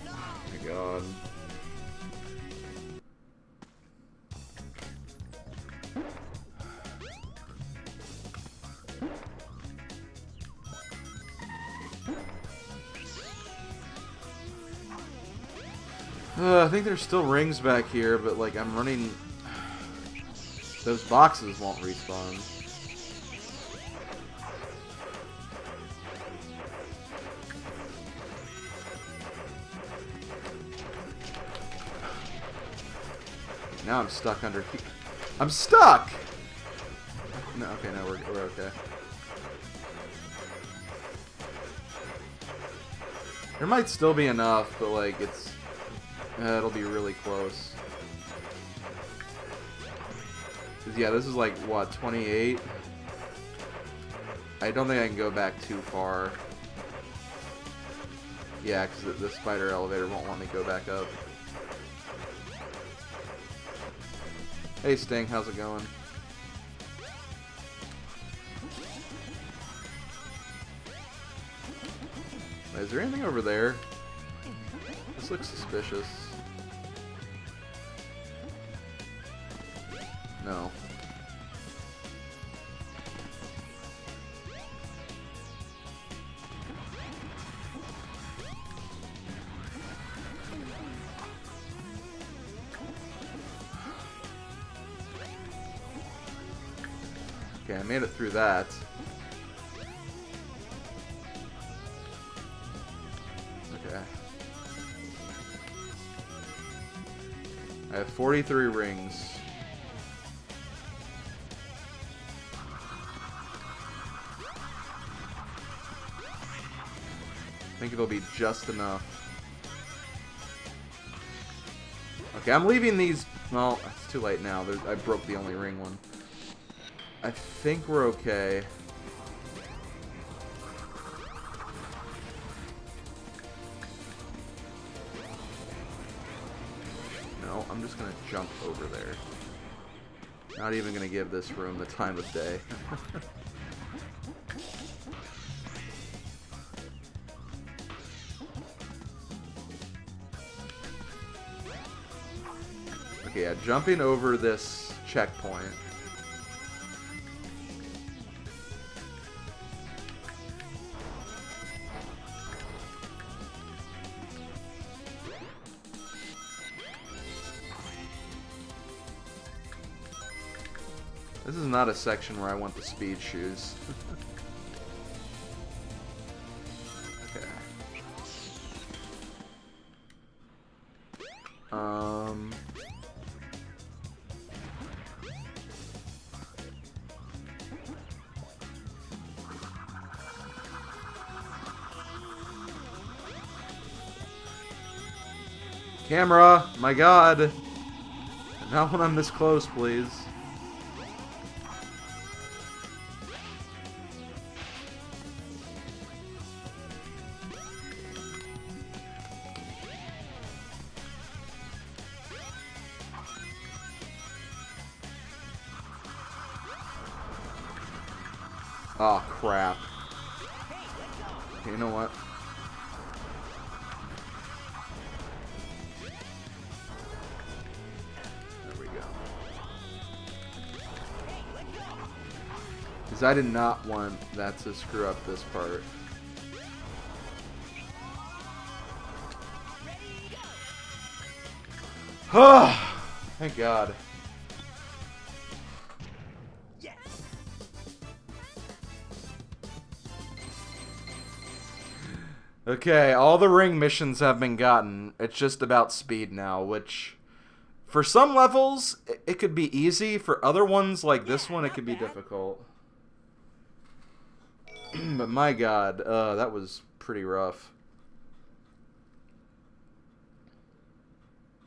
Oh my God. I think there's still rings back here, but like I'm running... Those boxes won't respawn. Now I'm stuck under here. I'm stuck! No, okay, no, we're okay. There might still be enough, but like it's... it'll be really close. 'Cause, yeah, this is like, what, 28? I don't think I can go back too far. Yeah, because the spider elevator won't let me go back up. Hey Sting, how's it going? Is there anything over there? This looks suspicious. No. Okay, I made it through that. Okay. I have 43 rings. I think it'll be just enough. Okay, I'm leaving these... Well, it's too late now. I broke the only ring one. I think we're okay. No, I'm just gonna jump over there. Not even gonna give this room the time of day. Okay, yeah, jumping over this checkpoint. This is not a section where I want the speed shoes. Okay. Camera, my God. Not when I'm this close, please. Oh, crap. Okay, you know what? There we go. Because I did not want that to screw up this part. Oh, thank God. Okay, all the ring missions have been gotten. It's just about speed now, which for some levels it could be easy. For other ones like this one, it could be difficult. But my God, that was pretty rough.